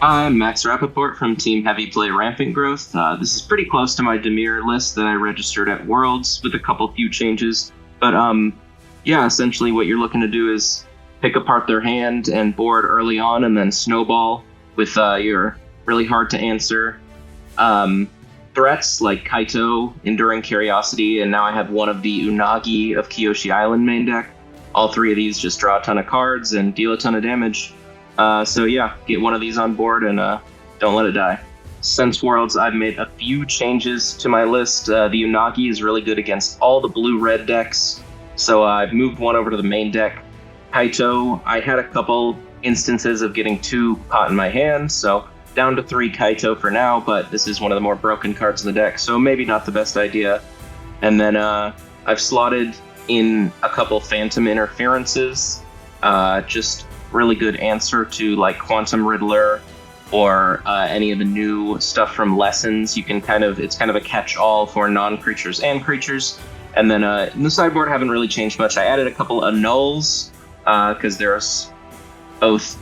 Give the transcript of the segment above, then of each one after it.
I'm Max Rappaport from Team Heavy Play Rampant Growth. This is pretty close to my Dimir list that I registered at Worlds with a couple few changes. But yeah, essentially what you're looking to do is pick apart their hand and board early on and then snowball with your really hard to answer threats like Kaito, Enduring Curiosity, and now I have one of the Unagi of Kyoshi Island main deck. All three of these just draw a ton of cards and deal a ton of damage. So yeah, get one of these on board and don't let it die. Since Worlds, I've made a few changes to my list. The Unagi is really good against all the blue-red decks, so I've moved one over to the main deck. Kaito, I had a couple instances of getting two caught in my hand, so down to 3 Kaito for now, but this is one of the more broken cards in the deck, so maybe not the best idea. And then I've slotted in a couple Phantom Interferences, just really good answer to like Quantum Riddler or any of the new stuff from Lessons. You can it's kind of a catch-all for non-creatures and creatures. And then in the sideboard, I haven't really changed much. I added a couple of nulls because there's both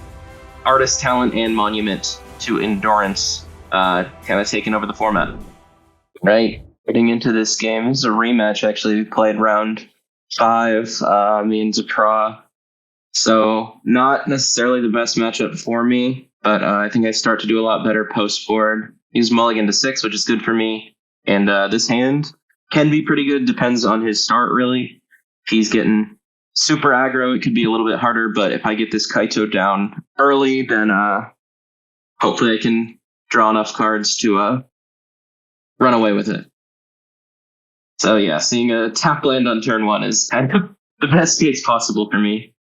Artist Talent and Monument to Endurance kind of taking over the format. Right, getting into this game. This is a rematch, actually. We played round 5, me and Zakra. So not necessarily the best matchup for me, but I think I start to do a lot better post-board. Use mulligan to 6, which is good for me. And this hand can be pretty good, depends on his start, really. If he's getting super aggro, it could be a little bit harder, but if I get this Kaito down early, then hopefully I can draw enough cards to run away with it. So yeah, seeing a tap land on turn 1 is kind of the best case possible for me.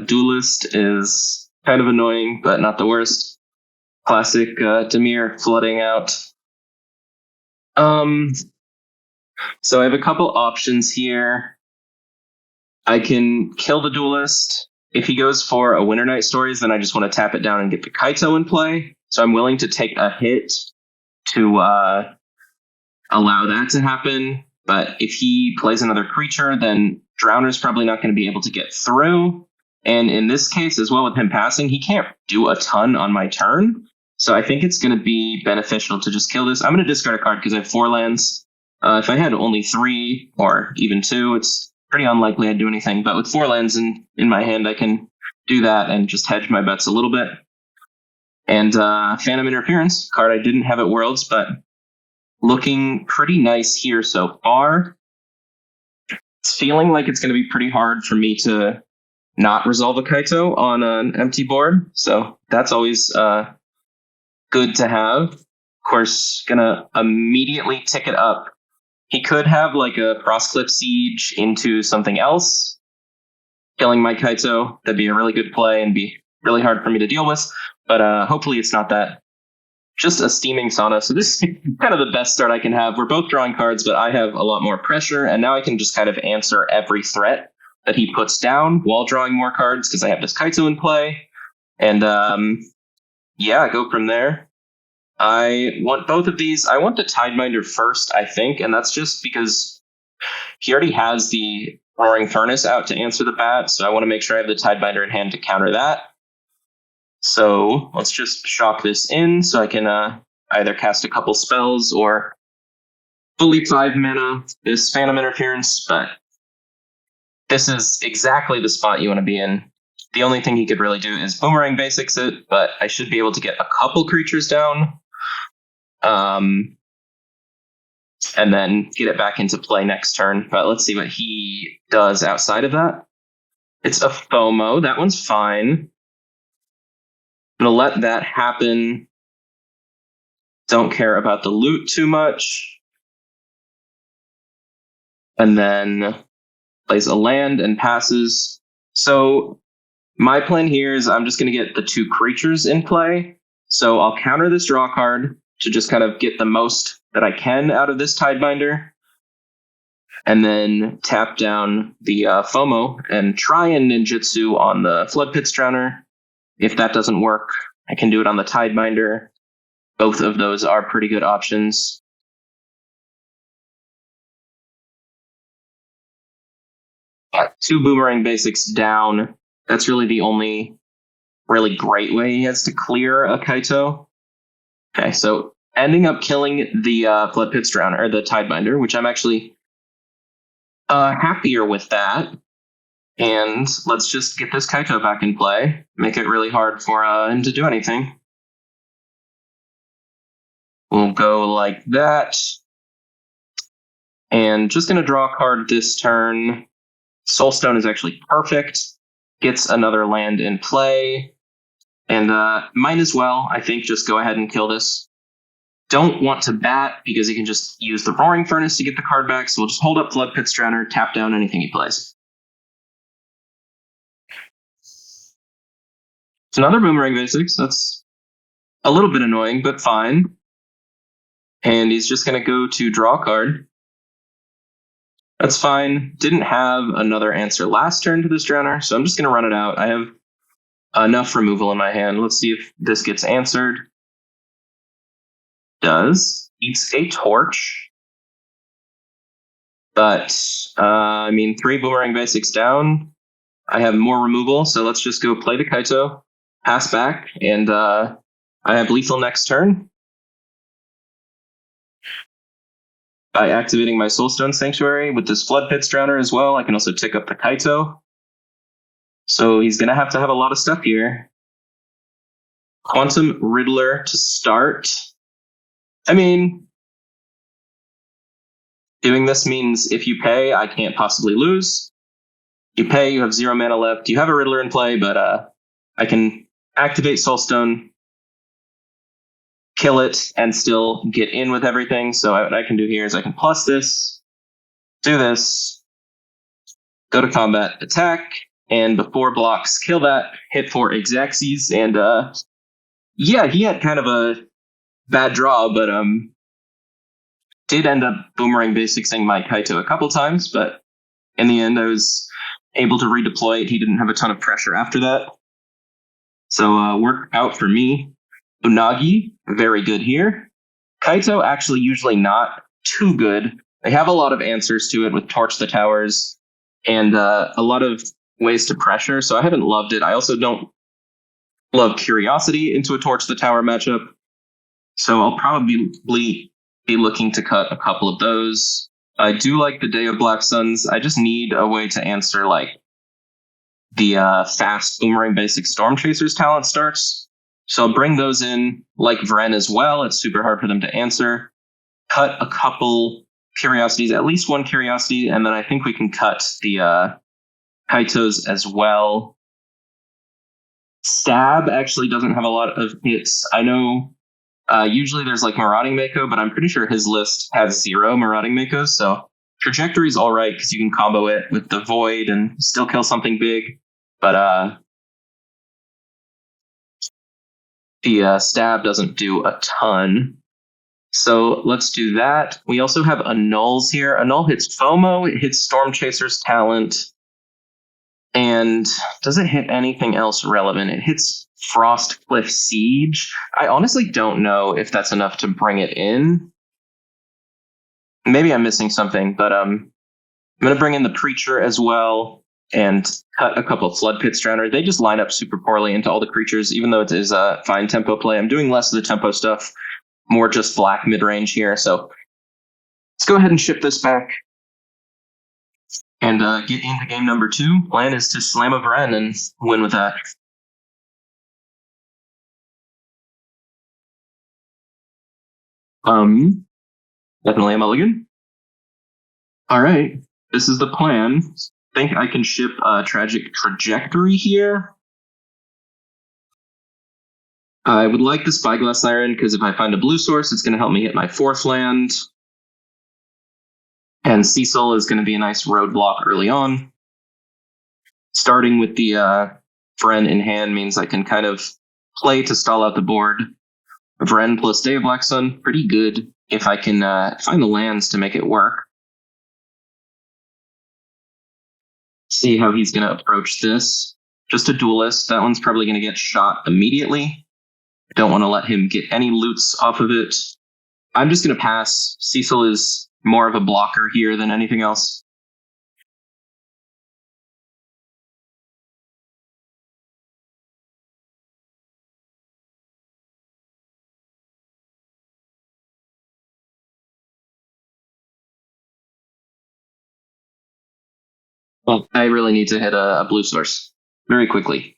Duelist is kind of annoying, but not the worst. Classic Dimir flooding out. So I have a couple options here. I can kill the Duelist. If he goes for a Winter Night Stories, then I just want to tap it down and get the Kaito in play. So I'm willing to take a hit to allow that to happen. But if he plays another creature, then Drowner's probably not going to be able to get through. And in this case, as well, with him passing, he can't do a ton on my turn. So I think it's going to be beneficial to just kill this. I'm going to discard a card because I have 4 lands. If I had only 3 or even 2, it's pretty unlikely I'd do anything. But with 4 lands in my hand, I can do that and just hedge my bets a little bit. And Phantom Interference, card I didn't have at Worlds, but looking pretty nice here so far. It's feeling like it's going to be pretty hard for me to not resolve a Kaito on an empty board. So that's always good to have. Of course, gonna immediately tick it up. He could have like a Frostclip Siege into something else, killing my Kaito. That'd be a really good play and be really hard for me to deal with. But hopefully it's not that. Just a Steaming Sauna. So this is kind of the best start I can have. We're both drawing cards, but I have a lot more pressure, and now I can just kind of answer every threat that he puts down while drawing more cards because I have this Kaito in play. And yeah, go from there. I want both of these. I want the Tideminder first, I think, and that's just because he already has the Roaring Furnace out to answer the bat, so I want to make sure I have the Tideminder in hand to counter that. So let's just shock this in so I can either cast a couple spells or fully 5 mana this Phantom Interference, but this is exactly the spot you want to be in. The only thing he could really do is Boomerang Basics it, but I should be able to get a couple creatures down and then get it back into play next turn. But let's see what he does outside of that. It's a FOMO. That one's fine. I'm going to let that happen. Don't care about the loot too much. And then plays a land and passes. So my plan here is I'm just going to get the 2 creatures in play. So I'll counter this draw card to just kind of get the most that I can out of this Tideminder. And then tap down the FOMO and try and ninjutsu on the Flood Pits Drowner. If that doesn't work, I can do it on the Tideminder. Both of those are pretty good options. Got 2 Boomerang Basics down. That's really the only really great way he has to clear a Kaito. Okay, so ending up killing the Flood Pits Drowner, or the Tidebinder, which I'm actually happier with that. And let's just get this Kaito back in play. Make it really hard for him to do anything. We'll go like that. And just going to draw a card this turn. Soulstone is actually perfect. Gets another land in play. And might as well, I think, just go ahead and kill this. Don't want to bat because he can just use the Roaring Furnace to get the card back. So we'll just hold up Flood Pits Drowner, tap down anything he plays. It's another Boomerang Basics. That's a little bit annoying, but fine. And he's just going to go to draw a card. That's fine. Didn't have another answer last turn to this Drowner, so I'm just going to run it out. I have enough removal in my hand. Let's see if this gets answered. Does. Eats a Torch. But, 3 Boomerang Basics down. I have more removal, so let's just go play the Kaito, pass back, and I have lethal next turn. By activating my Soulstone Sanctuary with this Flood Pits Drowner as well, I can also tick up the Kaito. So he's going to have a lot of stuff here. Quantum Riddler to start. Doing this means if you pay, I can't possibly lose. You pay, you have 0 mana left. You have a Riddler in play, but I can activate Soulstone, kill it, and still get in with everything. So what I can do here is I can plus this, do this, go to combat, attack, and before blocks, kill that, hit for Exaxes, and he had kind of a bad draw, but did end up Boomerang Basicsing my Kaito a couple times, but in the end I was able to redeploy it. He didn't have a ton of pressure after that. So worked out for me. Unagi, very good here. Kaito actually usually not too good. They have a lot of answers to it with Torch the Towers and a lot of ways to pressure, so I haven't loved it. I also don't love Curiosity into a Torch the Tower matchup, so I'll probably be looking to cut a couple of those. I do like the Day of Black Suns. I just need a way to answer like the fast Boomerang Basic Storm Chasers talent starts. So I'll bring those in, like Vren as well. It's super hard for them to answer. Cut a couple Curiosities, at least one Curiosity, and then I think we can cut the Kaitos as well. Stab actually doesn't have a lot of hits. I know usually there's like Marauding Mako, but I'm pretty sure his list has 0 Marauding Makos, so Trajectory's all right because you can combo it with the Void and still kill something big, but the Stab doesn't do a ton. So let's do that. We also have Annuls here. Annul hits FOMO, it hits Storm Chaser's talent, and does it hit anything else relevant? It hits Frost Cliff Siege. I honestly don't know if that's enough to bring it in. Maybe I'm missing something, but I'm going to bring in the Preacher as well and cut a couple of Flood Pits Drowner. They just line up super poorly into all the creatures, even though it is a fine tempo play. I'm doing less of the tempo stuff, more just black mid-range here. So let's go ahead and ship this back and get into game number 2. Plan is to slam a Vren and win with that. Definitely a mulligan. All right, this is the plan. I think I can ship a Tragic Trajectory here. I would like the Spyglass Siren because if I find a blue source, it's going to help me hit my 4th land. And Cecil is going to be a nice roadblock early on. Starting with the Vren in hand means I can kind of play to stall out the board. Vren plus Day of Black Sun, pretty good if I can find the lands to make it work. See how he's going to approach this. Just a duelist. That one's probably going to get shot immediately. Don't want to let him get any loots off of it. I'm just going to pass. Cecil is more of a blocker here than anything else. Well, I really need to hit a blue source very quickly.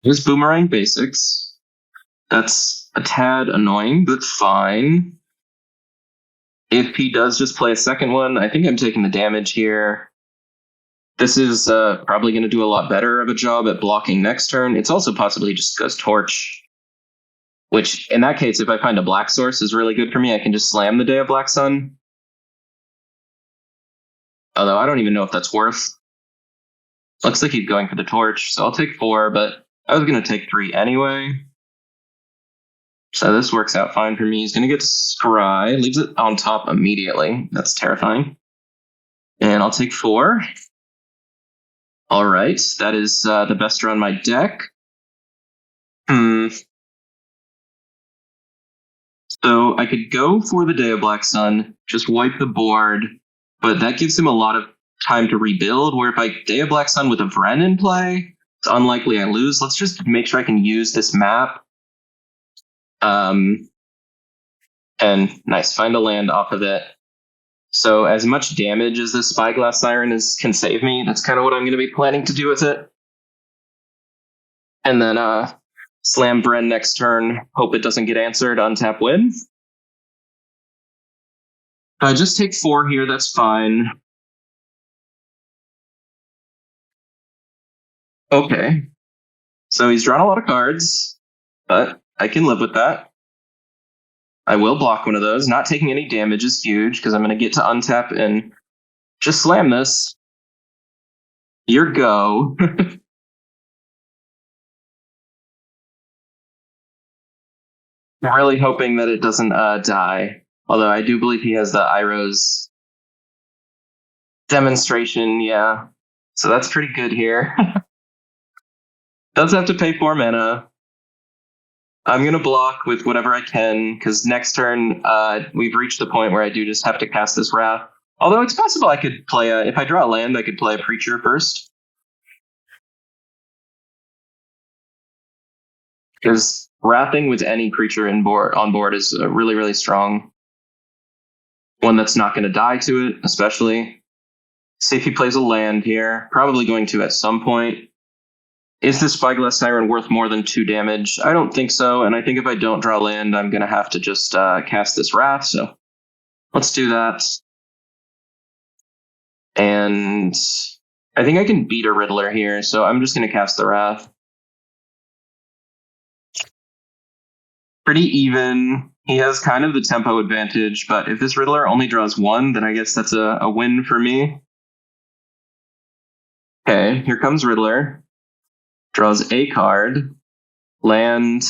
Here's Boomerang Basics. That's a tad annoying, but fine. If he does just play a second one, I think I'm taking the damage here. This is probably going to do a lot better of a job at blocking next turn. It's also possibly just goes Torch, which in that case, if I find a black source, is really good for me. I can just slam the Day of Black Sun. Although I don't even know if that's worth. Looks like he's going for the Torch, so I'll take 4, but I was going to take 3 anyway. So this works out fine for me. He's going to get Scry, leaves it on top immediately. That's terrifying. And I'll take 4. All right, that is the best draw on my deck. So I could go for the Day of Black Sun, just wipe the board, but that gives him a lot of time to rebuild, where if I Day of Black Sun with a Vren in play, it's unlikely I lose. Let's just make sure I can use this map. And nice, find a land off of it. So as much damage as this Spyglass Siren can save me, that's kind of what I'm going to be planning to do with it. And then slam Vren next turn, hope it doesn't get answered, untap win. Just take 4 here, that's fine. Okay. So he's drawn a lot of cards, but I can live with that. I will block one of those. Not taking any damage is huge, because I'm going to get to untap and just slam this. Your go. I'm really hoping that it doesn't die. Although I do believe he has the Iroh's demonstration, yeah. So that's pretty good here. Does have to pay 4 mana. I'm going to block with whatever I can, because next turn we've reached the point where I do just have to cast this Wrath. Although it's possible I could play if I draw a land, I could play a Preacher first. Because Wrathing with any creature on board is a really, really strong one that's not going to die to it, especially. See if he plays a land here. Probably going to at some point. Is this Spyglass Siren worth more than 2 damage? I don't think so, and I think if I don't draw land, I'm going to have to just cast this Wrath, so let's do that. And I think I can beat a Riddler here, so I'm just going to cast the Wrath. Pretty even. He has kind of the tempo advantage, but if this Riddler only draws 1, then I guess that's a win for me. Okay, here comes Riddler. Draws a card. Land.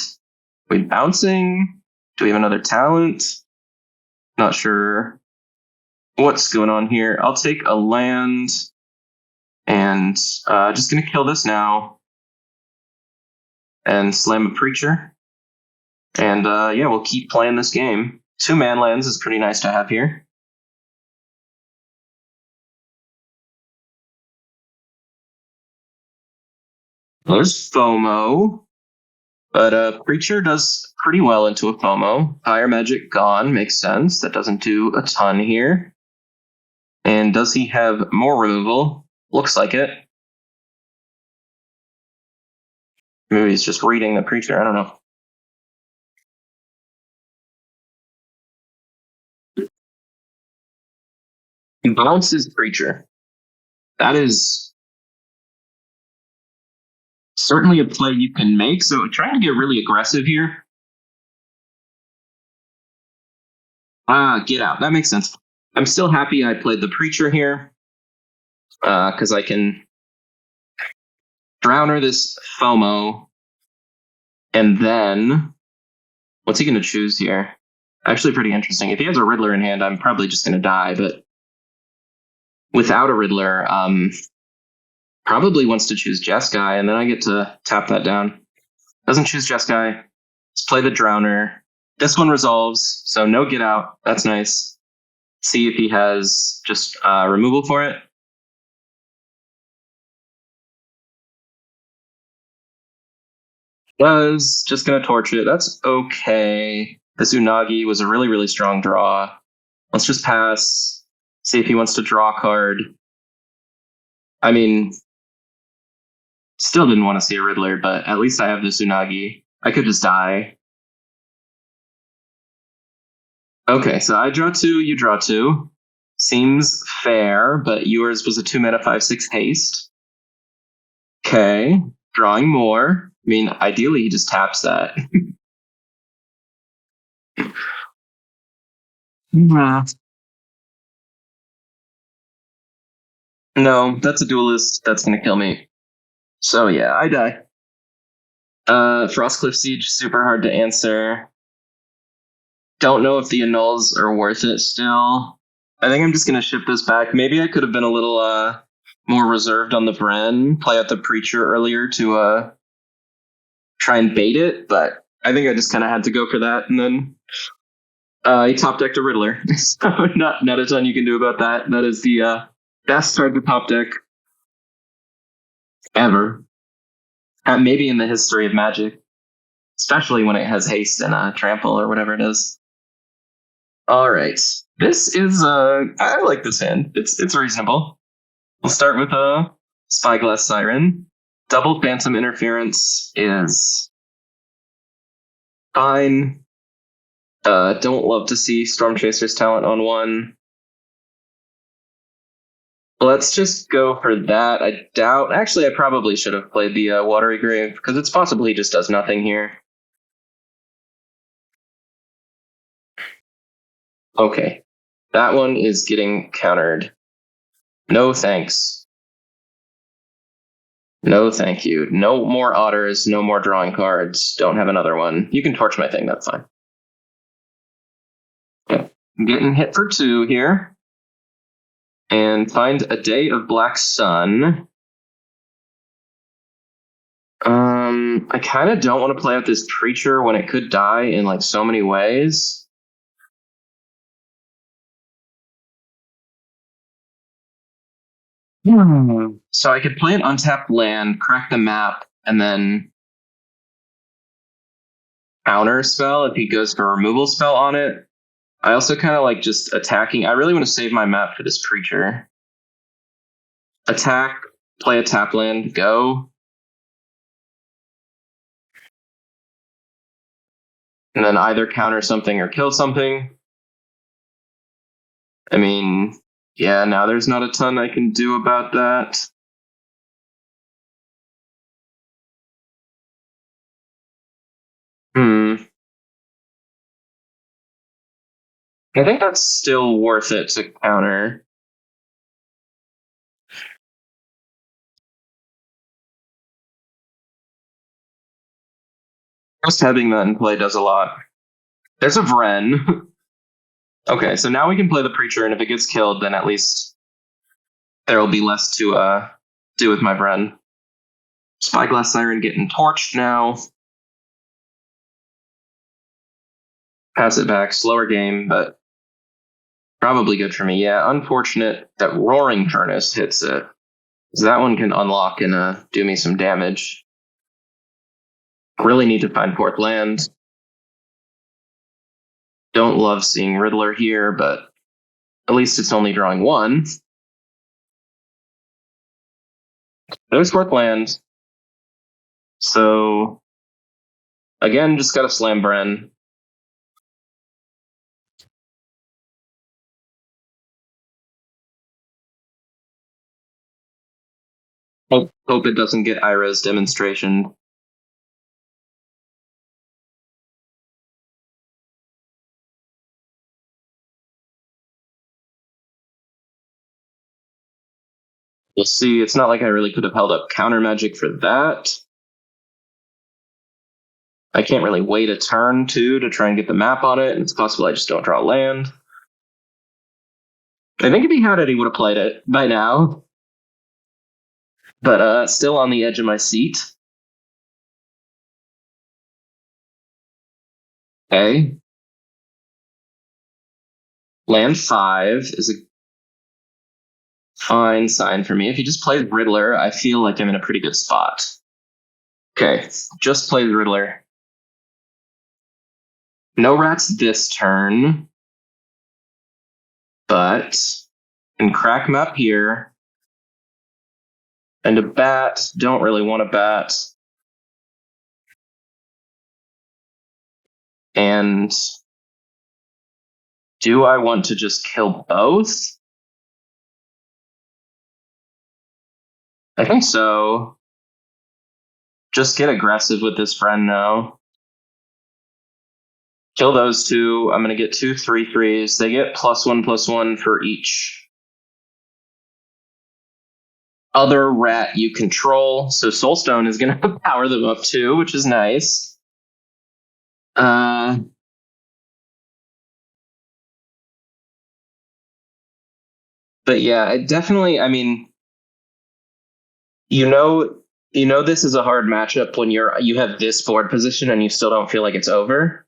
We bouncing? Do we have another talent? Not sure what's going on here. I'll take a land. And just going to kill this now. And slam a Preacher. And yeah, we'll keep playing this game. 2 man lands is pretty nice to have here. There's FOMO. But Preacher does pretty well into a FOMO. Fire Magic gone, makes sense. That doesn't do a ton here. And does he have more removal? Looks like it. Maybe he's just reading the Preacher, I don't know. He bounces Preacher. That is certainly a play you can make. So trying to get really aggressive here. Get out. That makes sense. I'm still happy I played the Preacher here. Because I can Drowner this FOMO. And then what's he going to choose here? Actually pretty interesting. If he has a Riddler in hand, I'm probably just going to die. But without a Riddler, probably wants to choose Jeskai, and then I get to tap that down. Doesn't choose Jeskai. Let's play the Drowner. This one resolves, so no get out. That's nice. See if he has just removal for it. Was just gonna torch it. That's okay. This Unagi was a really, really strong draw. Let's just pass. See if he wants to draw a card. I mean, still didn't want to see a Riddler, but at least I have this Unagi. I could just die. Okay, so I draw 2, you draw 2. Seems fair, but yours was a 2 mana 5/6 haste. Okay, drawing more. I mean, ideally he just taps that. No, that's a duelist. That's gonna kill me. So yeah, I die. Frostcliff Siege, super hard to answer. Don't know if the annuls are worth it still. I think I'm just gonna ship this back. Maybe I could have been a little more reserved on the Vren, play out the Preacher earlier to try and bait it, but I think I just kind of had to go for that, and then he top decked a Riddler. So not a ton you can do about that. That is the best card to top deck ever. Maybe in the history of Magic, especially when it has haste and trample or whatever it is. All right, this is I like this hand. It's reasonable. We'll start with a Spyglass Siren. Double Phantom Interference is fine. Don't love to see Storm Chaser's talent on one. Let's just go for that. I doubt. Actually, I probably should have played the Watery Grave because it's possible he just does nothing here. Okay, that one is getting countered. No thanks. No thank you. No more otters, no more drawing cards. Don't have another one. You can torch my thing, that's fine. Okay. I'm getting hit for 2 here. And find a Day of Black Sun. I kind of don't want to play out this Preacher when it could die in like so many ways. So I could play an untapped land, crack the map, and then counter spell if he goes for a removal spell on it. I also kind of like just attacking. I really want to save my map for this Preacher. Attack, play a tap land, go. And then either counter something or kill something. I mean, yeah, now there's not a ton I can do about that. I think that's still worth it to counter. Just having that in play does a lot. There's a Vren. Okay, so now we can play the Preacher, and if it gets killed, then at least there will be less to do with my Vren. Spyglass Siren getting torched now. Pass it back. Slower game, but probably good for me. Yeah, unfortunate that Roaring Furnace hits it. So that one can unlock and do me some damage. Really need to find 4th land. Don't love seeing Riddler here, but at least it's only drawing 1. There's 4th land. So, again, just gotta slam Bren. Hope it doesn't get Ira's demonstration. We'll see. It's not like I really could have held up counter magic for that. I can't really wait a turn, too, to try and get the map on it, and it's possible I just don't draw land. I think if he had it, he would have played it by now. But still on the edge of my seat. Okay. Land 5 is a fine sign for me. If he just plays Riddler, I feel like I'm in a pretty good spot. Okay, just play the Riddler. No rats this turn, but can crack map here. And a bat. Don't really want a bat. And do I want to just kill both? I think so. Just get aggressive with this friend now. Kill those two. I'm going to get 2 3/3s. They get +1/+1 for each other rat you control. So Soulstone is going to power them up too, which is nice. But yeah, it definitely, I mean, you know this is a hard matchup when you have this board position and you still don't feel like it's over.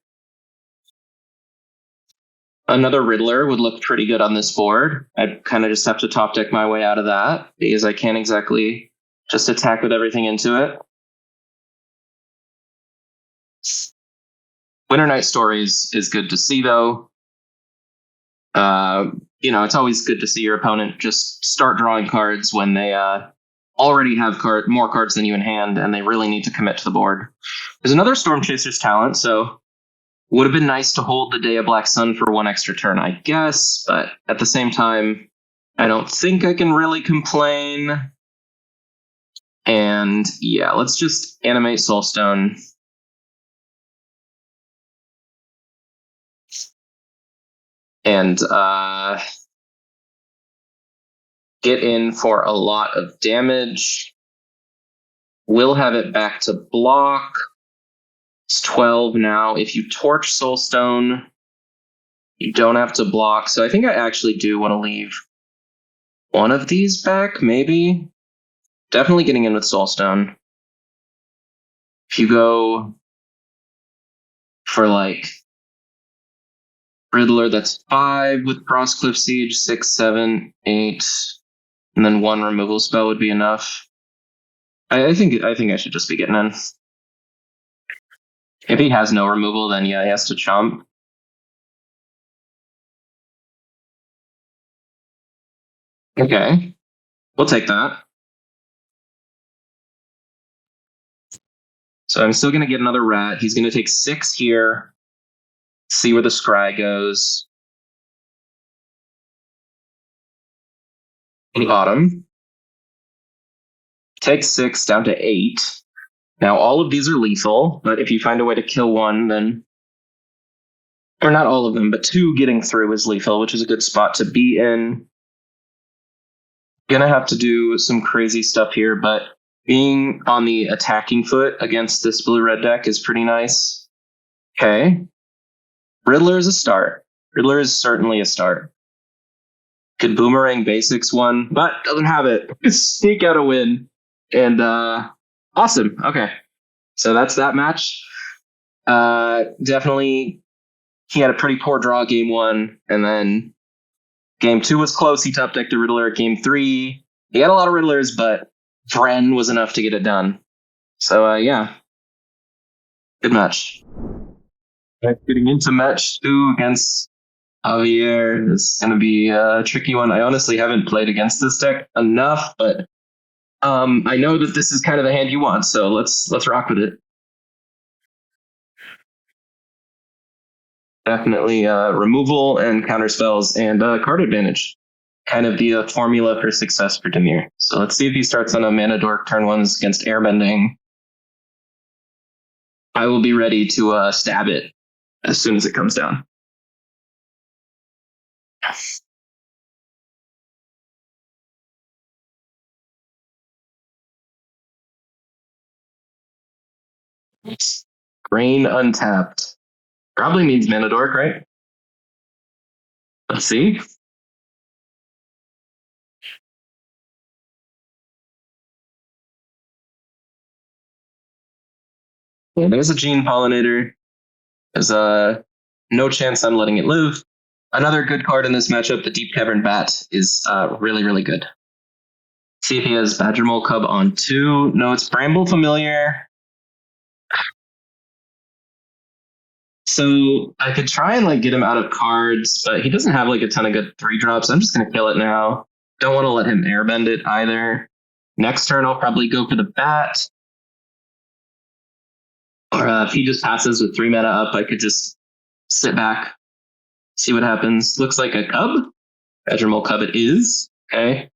Another Riddler would look pretty good on this board. I'd kind of just have to top deck my way out of that because I can't exactly just attack with everything into it. Winter Night Stories is good to see, though. It's always good to see your opponent just start drawing cards when they already have more cards than you in hand, and they really need to commit to the board. There's another Storm Chaser's talent, so would have been nice to hold the Day of Black Sun for 1 extra turn, I guess, but at the same time, I don't think I can really complain. And yeah, let's just animate Soulstone. And get in for a lot of damage. We'll have it back to block. It's 12 now. If you torch Soulstone, you don't have to block. So I think I actually do want to leave one of these back, maybe. Definitely getting in with Soulstone. If you go for like Riddler, that's 5 with Frostcliff Siege, 6, 7, 8, and then 1 removal spell would be enough. I think I should just be getting in. If he has no removal, then yeah, he has to chomp. Okay, we'll take that. So I'm still going to get another rat. He's going to take 6 here. See where the scry goes. In the autumn. Take 6 down to 8. Now all of these are lethal, but if you find a way to kill one, then... Or not all of them, but 2 getting through is lethal, which is a good spot to be in. Gonna have to do some crazy stuff here, but being on the attacking foot against this blue-red deck is pretty nice. Okay. Riddler is a start. Riddler is certainly a start. Could Boomerang Basics one, but doesn't have it. Sneak out a win. And awesome. Okay. So that's that match. Definitely he had a pretty poor draw game 1, and then game 2 was close. He top decked the Riddler. Game 3, he had a lot of Riddlers, but Vren was enough to get it done. So yeah. Good match. Getting into match 2 against Javier is going to be a tricky one. I honestly haven't played against this deck enough, but I know that this is kind of the hand you want, so let's rock with it. Definitely removal and counter spells and card advantage. Kind of the formula for success for Dimir. So let's see if he starts on a Mana Dork turn 1s against Airbending. I will be ready to stab it as soon as it comes down. Grain untapped. Probably means Mana Dork, right? Let's see. Yeah, there's a Gene Pollinator. There's no chance I'm letting it live. Another good card in this matchup, the Deep Cavern Bat, is really, really good. See if he has Badger Mole Cub on 2. No, it's Bramble Familiar. So I could try and like get him out of cards, but he doesn't have like a ton of good 3-drops. I'm just gonna kill it now. Don't want to let him airbend it either. Next turn I'll probably go for the bat. Or if he just passes with 3 mana up, I could just sit back, see what happens. Looks like a cub. Badgermole cub it is. Okay.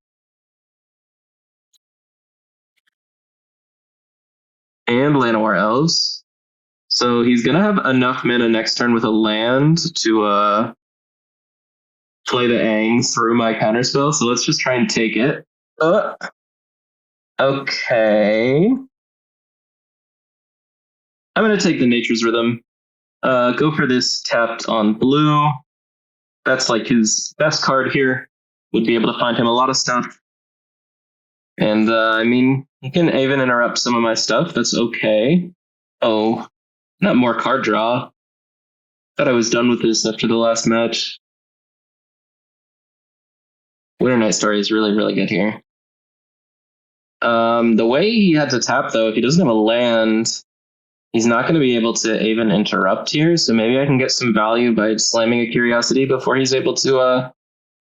And Llanowar Elves. So he's gonna have enough mana next turn with a land to play the Aang through my counterspell. So let's just try and take it. Okay. I'm gonna take the Nature's Rhythm. Go for this tapped on blue. That's like his best card here. Would be able to find him a lot of stuff. And I mean, he can even interrupt some of my stuff. That's okay. Oh, not more card draw. Thought I was done with this after the last match. Winter Night Story is really, really good here. The way he had to tap, though, if he doesn't have a land, he's not going to be able to even interrupt here. So maybe I can get some value by slamming a Curiosity before he's able to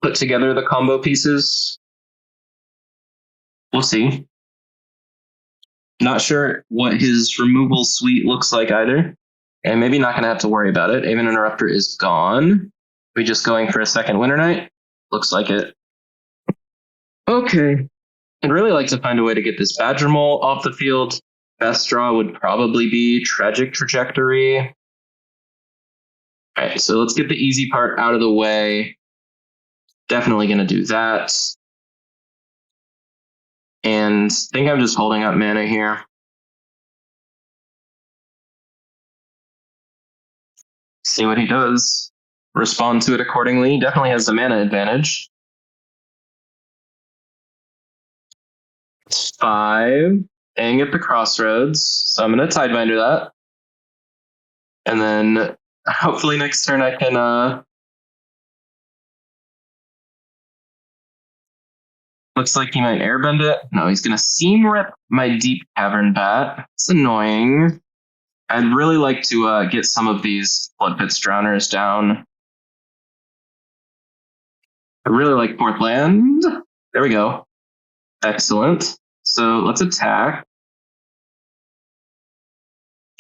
put together the combo pieces. We'll see. Not sure what his removal suite looks like either. And maybe not going to have to worry about it. Aven Interrupter is gone. We just going for a second Winter Night? Looks like it. Okay. I'd really like to find a way to get this Badgermole off the field. Best draw would probably be Tragic Trajectory. All right, so let's get the easy part out of the way. Definitely going to do that. And I think I'm just holding up mana here. See what he does. Respond to it accordingly. Definitely has the mana advantage. It's 5. Aang at the crossroads. So I'm going to Tidebinder that. And then hopefully next turn I can... Looks like he might airbend it. No, he's going to Seam Rip my Deep Cavern Bat. It's annoying. I'd really like to get some of these Blood Pits Drowners down. I really like 4th land. There we go. Excellent. So let's attack.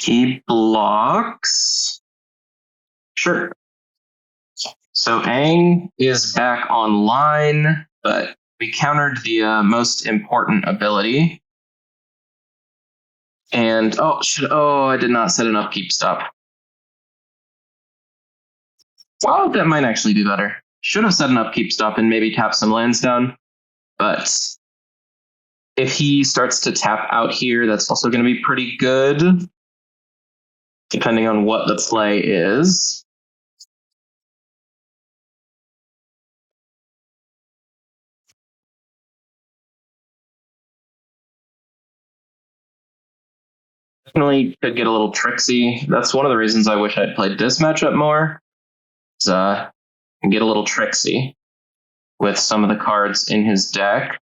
He blocks. Sure. So Aang is back online, but we countered the most important ability. And I did not set an upkeep stop. Well, that might actually be better. Should have set an upkeep stop and maybe tap some lands down. But if he starts to tap out here, that's also going to be pretty good, depending on what the play is. Definitely could get a little tricksy. That's one of the reasons I wish I'd played this matchup more. Is get a little tricksy with some of the cards in his deck.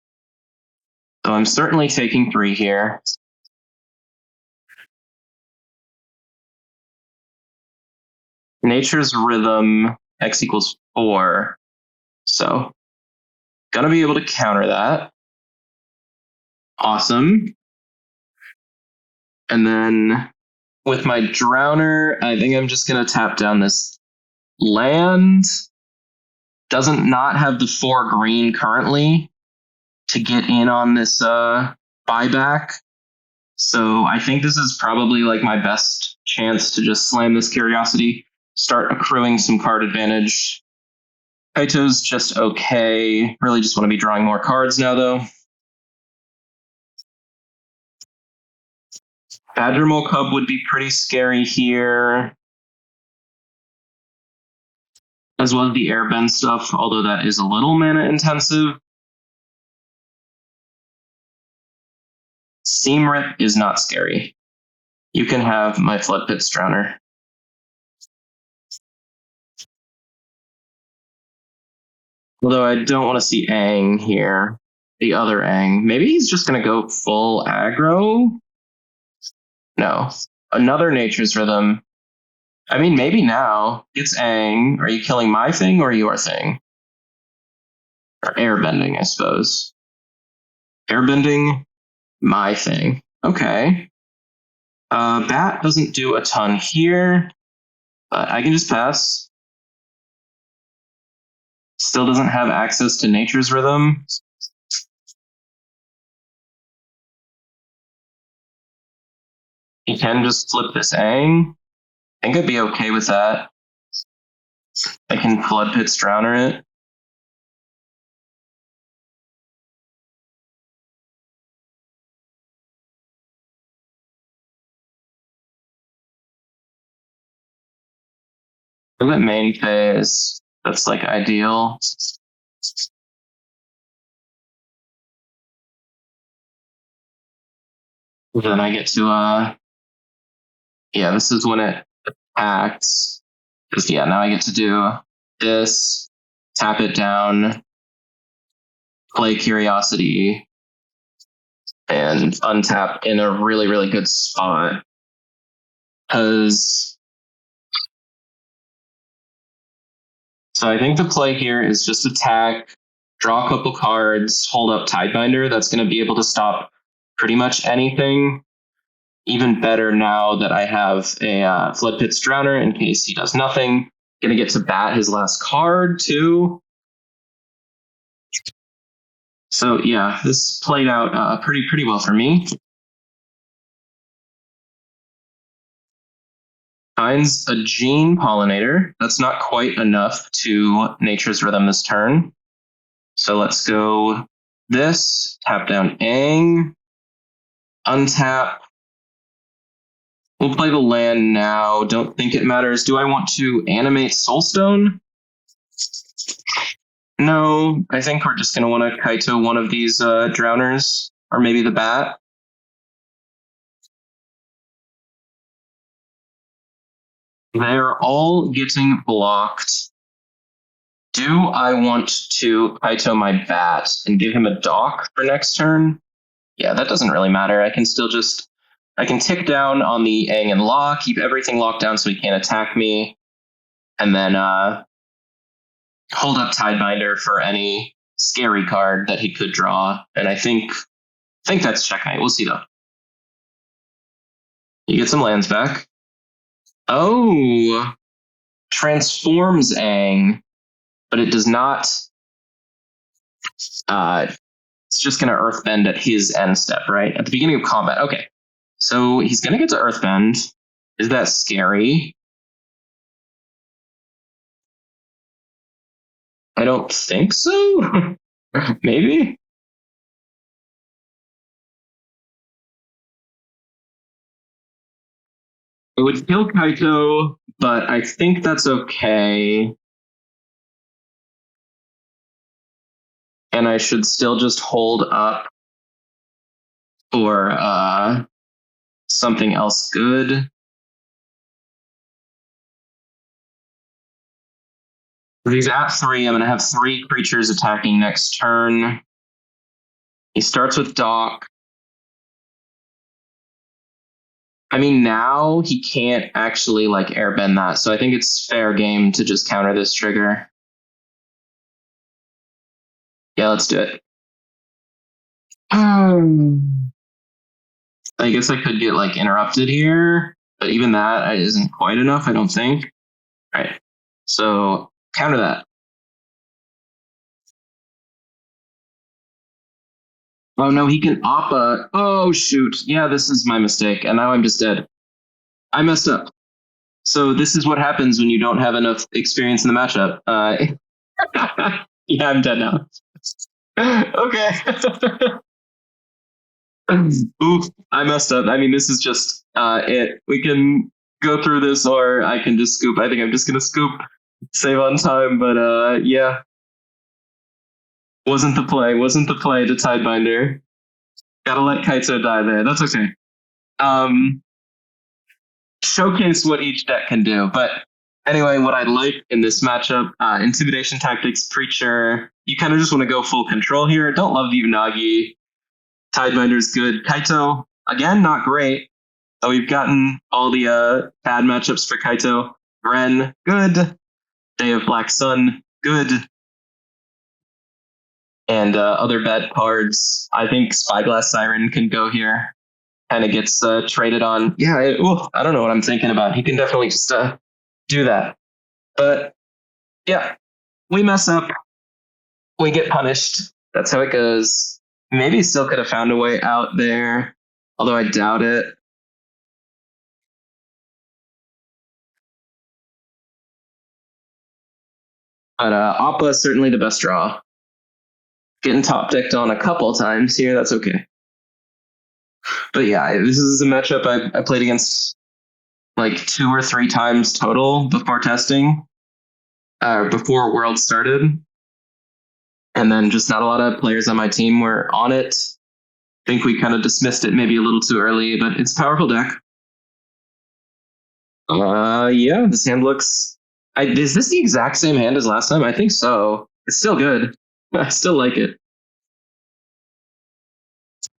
So I'm certainly taking 3 here. Nature's Rhythm, X equals 4. So, gonna be able to counter that. Awesome. And then with my Drowner, I think I'm just gonna tap down this land. Doesn't not have the 4 green currently to get in on this buyback. So I think this is probably like my best chance to just slam this Curiosity, start accruing some card advantage. Kaito's just okay. Really just want to be drawing more cards now, though. Badgermole Cub would be pretty scary here, as well as the Airbend stuff, although that is a little mana intensive. Seam Rip is not scary. You can have my Flood Pits Drowner. Although I don't want to see Aang here. The other Aang. Maybe he's just going to go full aggro? No. Another Nature's Rhythm. I mean, maybe now. It's Aang. Are you killing my thing or your thing? Or airbending, I suppose. Airbending, my thing. Okay. Bat doesn't do a ton here, but I can just pass. Still doesn't have access to nature's rhythm. He can just flip this Aang. I think I'd be okay with that. I can Flood Pits Drowner it. For that main phase, that's like ideal. Then I get to yeah, this is when it attacks. Because yeah, now I get to do this, tap it down, play Curiosity, and untap in a really, really good spot. Because so I think the play here is just attack, draw a couple cards, hold up Tidebinder. That's going to be able to stop pretty much anything. Even better now that I have a Flood Pits Drowner in case he does nothing. Gonna get to bat his last card too. So yeah, this played out pretty well for me. Finds a Gene Pollinator. That's not quite enough to Nature's Rhythm this turn. So let's go this, tap down Aang, untap. We'll play the land now. Don't think it matters. Do I want to animate Soulstone? No, I think we're just going to want to Kaito one of these drowners, or maybe the bat. They're all getting blocked. Do I want to Kaito my bat and give him a dock for next turn? Yeah, that doesn't really matter. I can still just... I can tick down on the Aang and Law, keep everything locked down so he can't attack me, and then hold up Tidebinder for any scary card that he could draw. And I think that's checkmate. We'll see though. You get some lands back. Oh, transforms Aang, but it does not. It's just going to Earthbend at his end step, right? At the beginning of combat. Okay. So he's going to get to Earthbend. Is that scary? I don't think so. Maybe? It would kill Kaito, but I think that's okay. And I should still just hold up for something else good. He's at 3. I'm going to have 3 creatures attacking next turn. He starts with Dock. I mean, now he can't actually like airbend that, so I think it's fair game to just counter this trigger. Yeah, let's do it. I guess I could get like interrupted here, but even that isn't quite enough, I don't think. All right, so counter that. Oh no, he can Appa. Oh shoot, yeah, this is my mistake, and now I'm just dead. I messed up. So this is what happens when you don't have enough experience in the matchup. Yeah, I'm dead now. Okay. Oof, I messed up. I mean, this is just it. We can go through this, or I can just scoop. I think I'm just gonna scoop, save on time. But yeah, wasn't the play to Tidebinder. Gotta let Kaito die there. That's okay. Showcase what each deck can do. But anyway, what I like in this matchup, Intimidation Tactics, Preacher, you kind of just want to go full control here. Don't love the Unagi. Tidebinder's good. Kaito, again, not great, So we've gotten all the bad matchups for Kaito. Ren, good. Day of Black Sun, good. And other bad cards. I think Spyglass Siren can go here. Kind of gets traded on. Yeah, I don't know what I'm thinking about. He can definitely just do that. But yeah, we mess up. We get punished. That's how it goes. Maybe he still could have found a way out there, although I doubt it. But Appa is certainly the best draw. Getting top decked on a couple times here, that's okay. But yeah, this is a matchup I played against like 2 or 3 times total before testing, before Worlds started. And then just not a lot of players on my team were on it. I think we kind of dismissed it maybe a little too early, but it's a powerful deck. Yeah, this hand looks... is this the exact same hand as last time? I think so. It's still good. I still like it.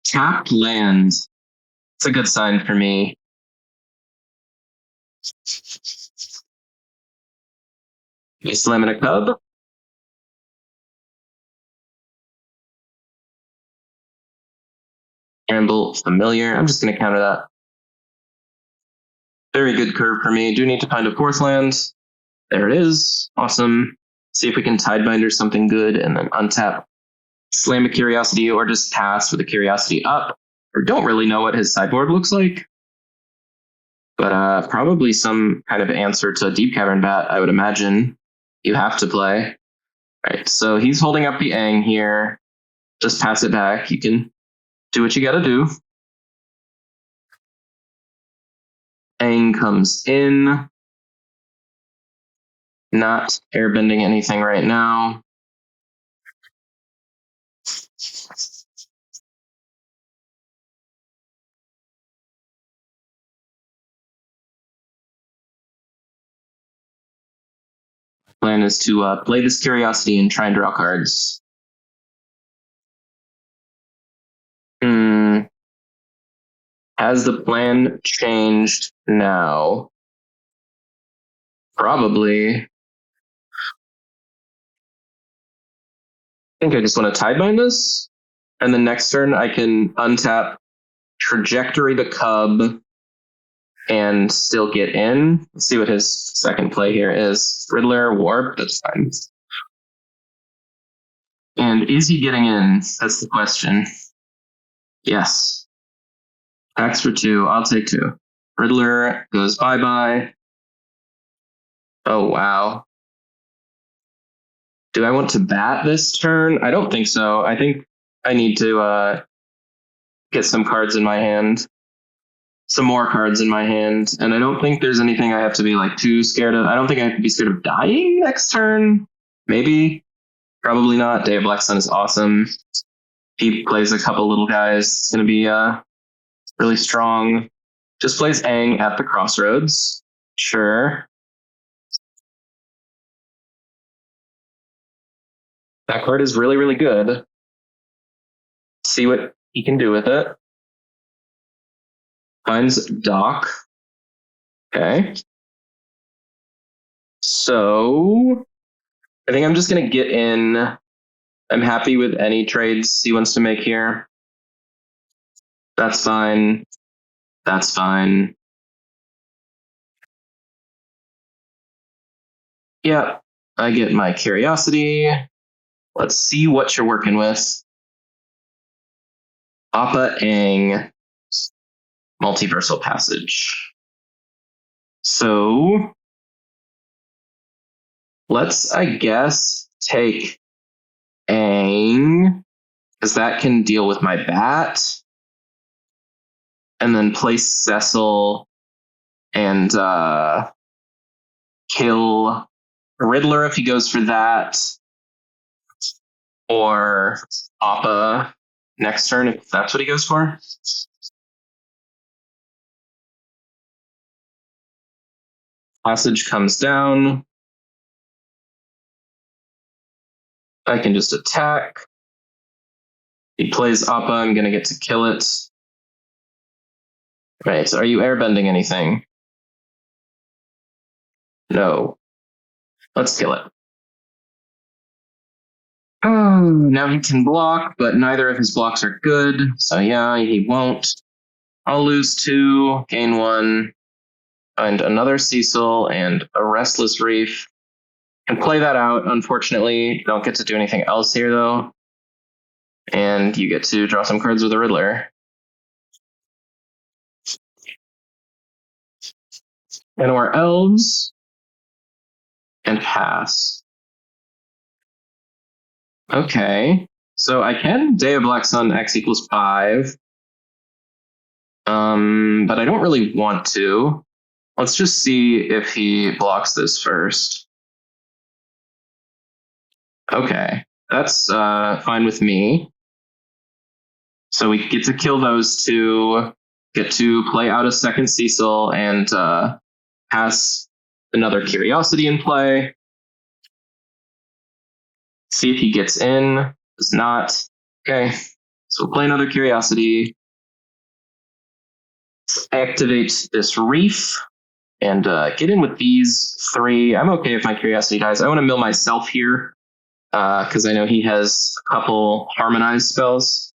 Tapped land. It's a good sign for me. You slamming a cub. Ramble familiar. I'm just going to counter that. Very good curve for me. Do need to find a 4th land. There it is. Awesome. See if we can Tidebinder something good and then untap. Slam a Curiosity or just pass with a Curiosity up. Or don't really know what his sideboard looks like. But probably some kind of answer to Deep Cavern Bat, I would imagine. You have to play. All right, so he's holding up the Aang here. Just pass it back. You can do what you gotta do. Aang comes in. Not airbending anything right now. Plan is to play this Curiosity and try and draw cards. Has the plan changed now? Probably. I think I just want to Tidebind this. And then next turn I can untap Trajectory the Cub and still get in. Let's see what his second play here is. Riddler, Warp, that's fine. And is he getting in? That's the question. Yes. Tax for 2, I'll take 2. Riddler goes bye-bye. Oh, wow. Do I want to bat this turn? I don't think so. I think I need to get some cards in my hand. Some more cards in my hand. And I don't think there's anything I have to be like too scared of. I don't think I have to be scared of dying next turn. Maybe. Probably not. Day of Black Sun is awesome. He plays a couple little guys. It's going to be really strong. Just plays Aang at the crossroads. Sure. That card is really, really good. See what he can do with it. Finds Doc. Okay. So I think I'm just going to get in. I'm happy with any trades he wants to make here. That's fine. That's fine. Yeah, I get my Curiosity. Let's see what you're working with. Appa Aang. Multiversal Passage. So let's, I guess, take Aang, because that can deal with my bat. And then place Cecil and kill Riddler if he goes for that. Or Appa next turn if that's what he goes for. Passage comes down. I can just attack. He plays Appa, I'm going to get to kill it. Right, so are you airbending anything? No. Let's kill it. Oh, now he can block, but neither of his blocks are good. So yeah, he won't. I'll lose 2, gain 1, find another Cecil and a Restless Reef. Can play that out. Unfortunately, don't get to do anything else here though. And you get to draw some cards with a Riddler. And we're elves. And pass. Okay. So I can Day of Black Sun X equals 5. But I don't really want to. Let's just see if he blocks this first. Okay. That's fine with me. So we get to kill those 2, get to play out a second Cecil, and pass another Curiosity in play. See if he gets in. Does not. Okay. So we'll play another Curiosity. Activate this Reef and get in with these 3. I'm okay if my Curiosity dies. I want to mill myself here because I know he has a couple Harmonized spells.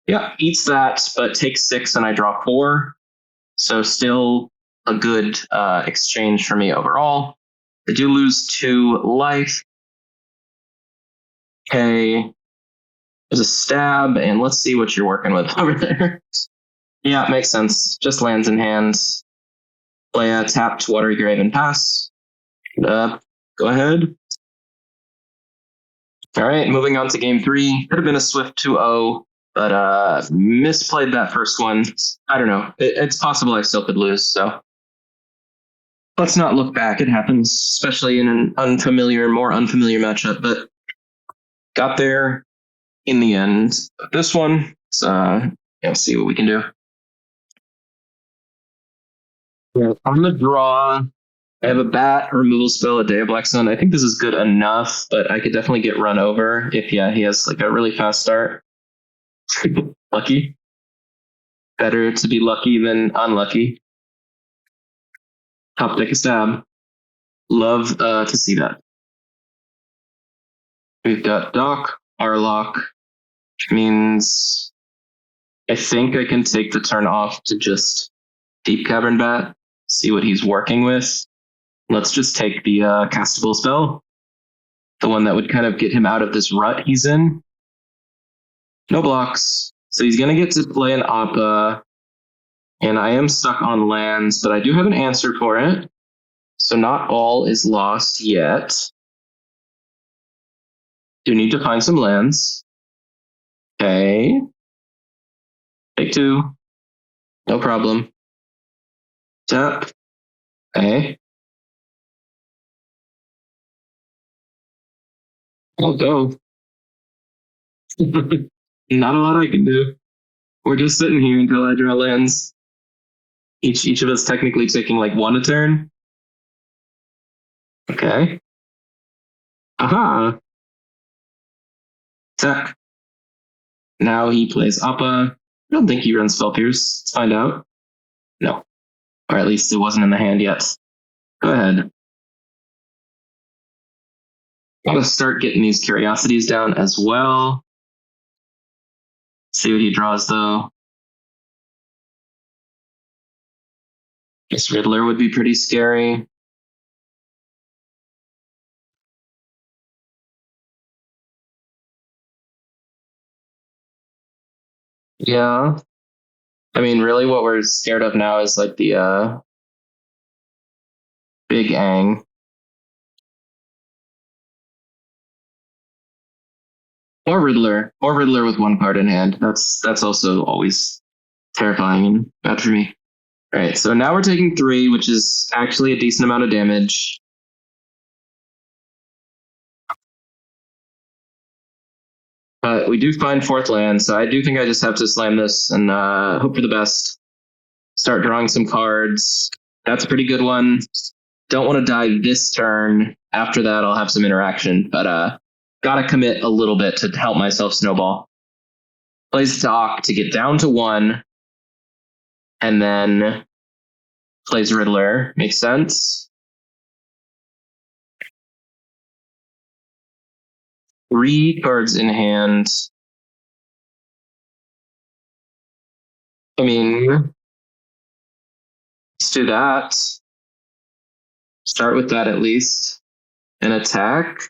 Yeah, eats that, but takes 6 and I draw 4. So still a good exchange for me overall. I do lose 2 life. Okay. There's a stab, and let's see what you're working with over there. Yeah, makes sense. Just lands in hands. Play a tapped Watery Grave and pass. Go ahead. All right, moving on to game 3. Could have been a swift 2-0, but misplayed that first one. I don't know. It's possible I still could lose, so let's not look back. It happens, especially in an more unfamiliar matchup, but got there in the end. This one, let's see what we can do. Yeah, on the draw, I have a bat, removal spell, a Day of Black Sun. I think this is good enough, but I could definitely get run over if, he has like a really fast start. Lucky. Better to be lucky than unlucky. Top deck a stab. Love to see that. We've got Doc, Arlock, which means I think I can take the turn off to just Deep Cavern Bat, see what he's working with. Let's just take the castable spell, the one that would kind of get him out of this rut he's in. No blocks. So he's going to get to play an Appa, and I am stuck on lands, but I do have an answer for it. So not all is lost yet. Do need to find some lands. Okay. Take 2. No problem. Tap. Okay. I'll go. Not a lot I can do. We're just sitting here until I draw lands. Each of us technically taking like 1 a turn. Okay. Aha. Tap. Now he plays Appa. I don't think he runs Spell Pierce. Let's find out. No. Or at least it wasn't in the hand yet. Go ahead. Gotta start getting these Curiosities down as well. See what he draws though. This Riddler would be pretty scary. Yeah. I mean, really what we're scared of now is like the Big Ang. Or Riddler with 1 card in hand. That's also always terrifying and bad for me. All right, so now we're taking 3, which is actually a decent amount of damage. But we do find 4th land, so I do think I just have to slam this and hope for the best. Start drawing some cards. That's a pretty good one. Don't want to die this turn. After that, I'll have some interaction, but gotta commit a little bit to help myself snowball. Plays Doc to get down to 1. and then plays Riddler. Makes sense. 3 cards in hand. I mean, let's do that. Start with that at least. An attack.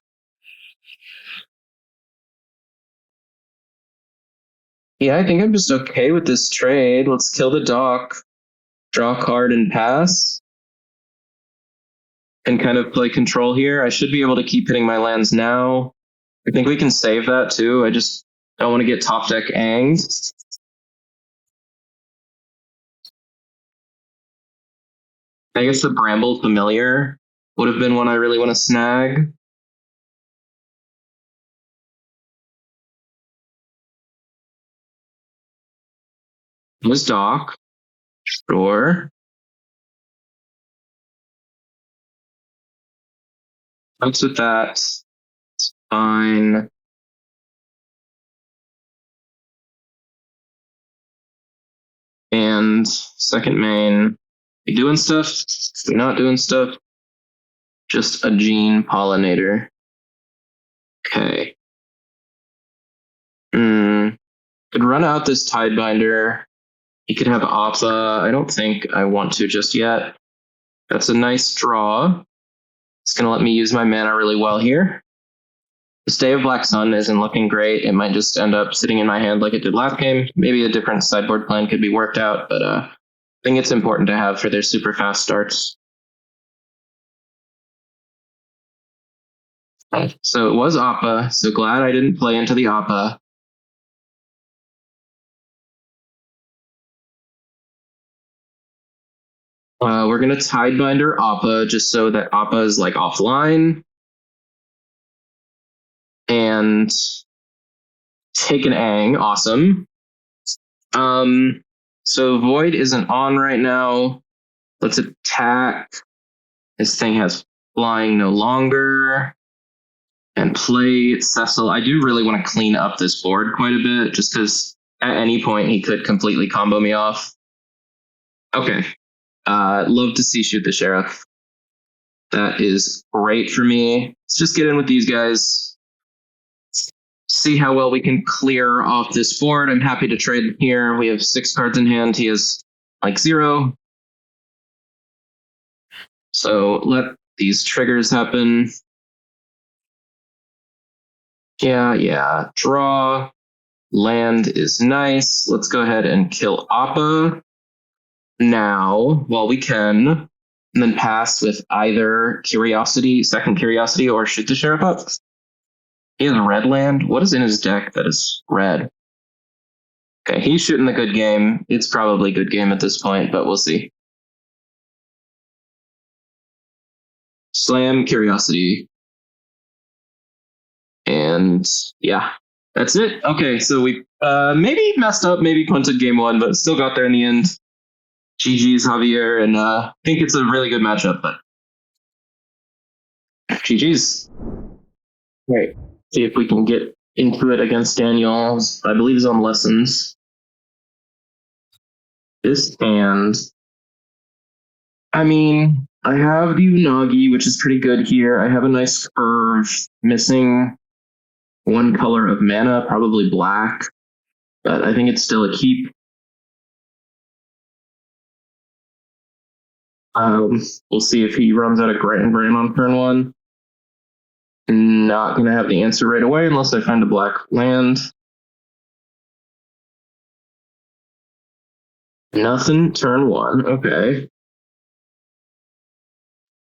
Yeah, I think I'm just okay with this trade. Let's kill the dock, draw a card, and pass. And kind of play control here. I should be able to keep hitting my lands now. I think we can save that too. I just don't want to get top deck anged. I guess the Bramble Familiar would have been one I really want to snag. Was dock. Sure. What's with that? It's fine. And second main. We doing stuff? We're not doing stuff. Just a gene pollinator. Okay. Could run out this Tidebinder. He could have Appa. I don't think I want to just yet. That's a nice draw. It's going to let me use my mana really well here. The Stay of Black Sun isn't looking great. It might just end up sitting in my hand like it did last game. Maybe a different sideboard plan could be worked out, but I think it's important to have for their super fast starts. So it was Appa, so glad I didn't play into the Appa. We're going to Tidebinder Appa just so that Appa is like offline. And take an Ang, awesome. So Void isn't on right now. Let's attack. This thing has flying no longer. And play Cecil. I do really want to clean up this board quite a bit, just because at any point he could completely combo me off. Okay. Love to see Shoot the Sheriff. That is great for me. Let's just get in with these guys. See how well we can clear off this board. I'm happy to trade here. We have 6 cards in hand. He has like 0. So let these triggers happen. Yeah. Draw. Land is nice. Let's go ahead and kill Appa now while we can. And then pass with either Second Curiosity, or Shoot the Sheriff up. He has a red land. What is in his deck that is red? Okay, he's shooting the good game. It's probably good game at this point, but we'll see. Slam Curiosity. And yeah, that's it. Okay, so we maybe messed up, maybe punted game 1, but still got there in the end. GG's, Javier, and I think it's a really good matchup, but GG's. Right. See if we can get into it against Daniel. I believe he's on lessons. This hand. I mean, I have the Unagi, which is pretty good here. I have a nice curve, missing 1 color of mana, probably black, but I think it's still a keep. We'll see if he runs out of Grand on turn 1. Not going to have the answer right away unless I find a black land. Nothing, turn 1. Okay.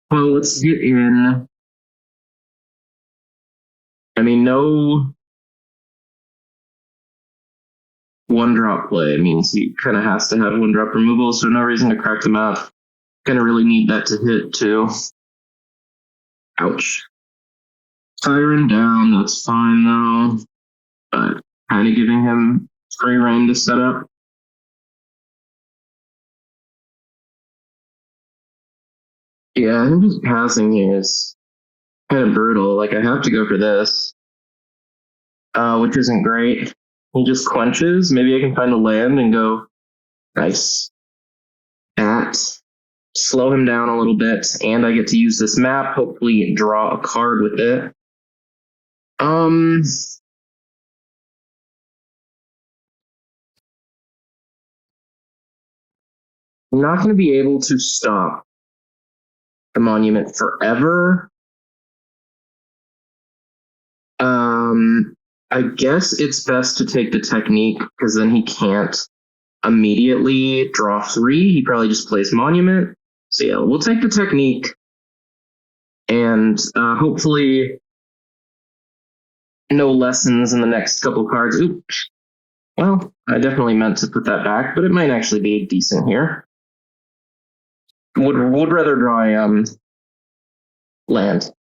Well, let's get in. I mean, no 1-drop play. It means he kind of has to have 1-drop removal, so no reason to crack them out. Gonna really need that to hit, too. Ouch. Siren down, that's fine, though. But kind of giving him free reign to set up. Yeah, I think just passing here is kind of brutal. Like, I have to go for this, which isn't great. He just quenches. Maybe I can find a land and go, nice. at, slow him down a little bit, and I get to use this map, hopefully draw a card with it. I'm not going to be able to stop the monument forever. I guess it's best to take the technique, because then he can't immediately draw 3. He probably just plays monument. So yeah, we'll take the technique, and hopefully no lessons in the next couple cards. Oops. Well, I definitely meant to put that back, but it might actually be decent here. Would rather draw land,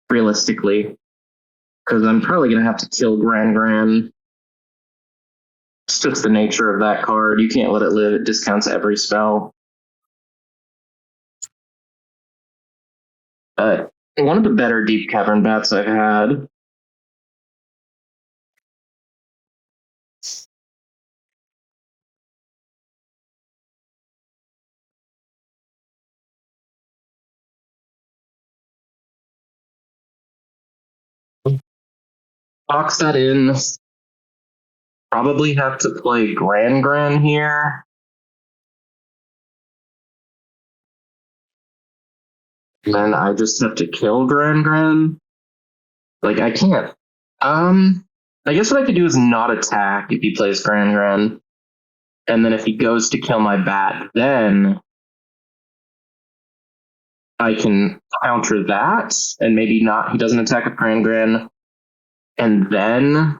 realistically, because I'm probably going to have to kill Gran. It's just the nature of that card. You can't let it live. It discounts every spell. One of the better Deep Cavern bats I've had. Box that in. Probably have to play Gran here. Then I just have to kill Gran. Like, I can't. I guess what I could do is not attack if he plays Gran. And then if he goes to kill my bat, then I can counter that, and maybe not. He doesn't attack with Gran. And then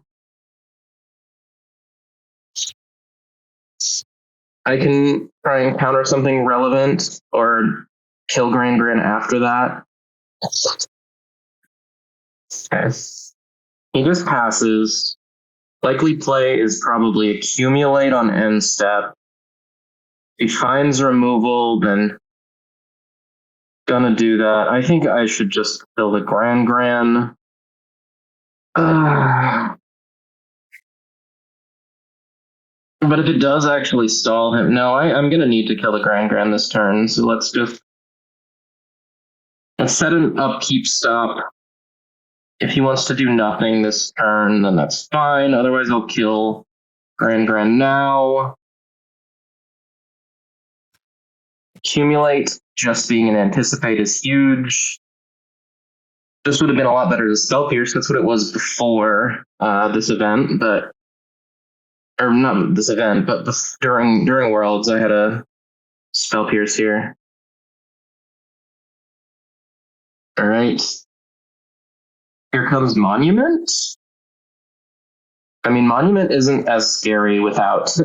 I can try and counter something relevant or kill Gran after that. Okay. He just passes. Likely play is probably accumulate on end step. If he finds removal, then gonna do that. I think I should just kill the Gran. But if it does actually stall him, no, I'm gonna need to kill the Gran this turn. So let's set an upkeep stop. If he wants to do nothing this turn, then that's fine. Otherwise, I'll kill Gran now. Accumulate, just being an anticipate is huge. This would have been a lot better to Spell Pierce. That's what it was before this event, or not this event, but during Worlds, I had a Spell Pierce here. All right. Here comes Monument. I mean, Monument isn't as scary without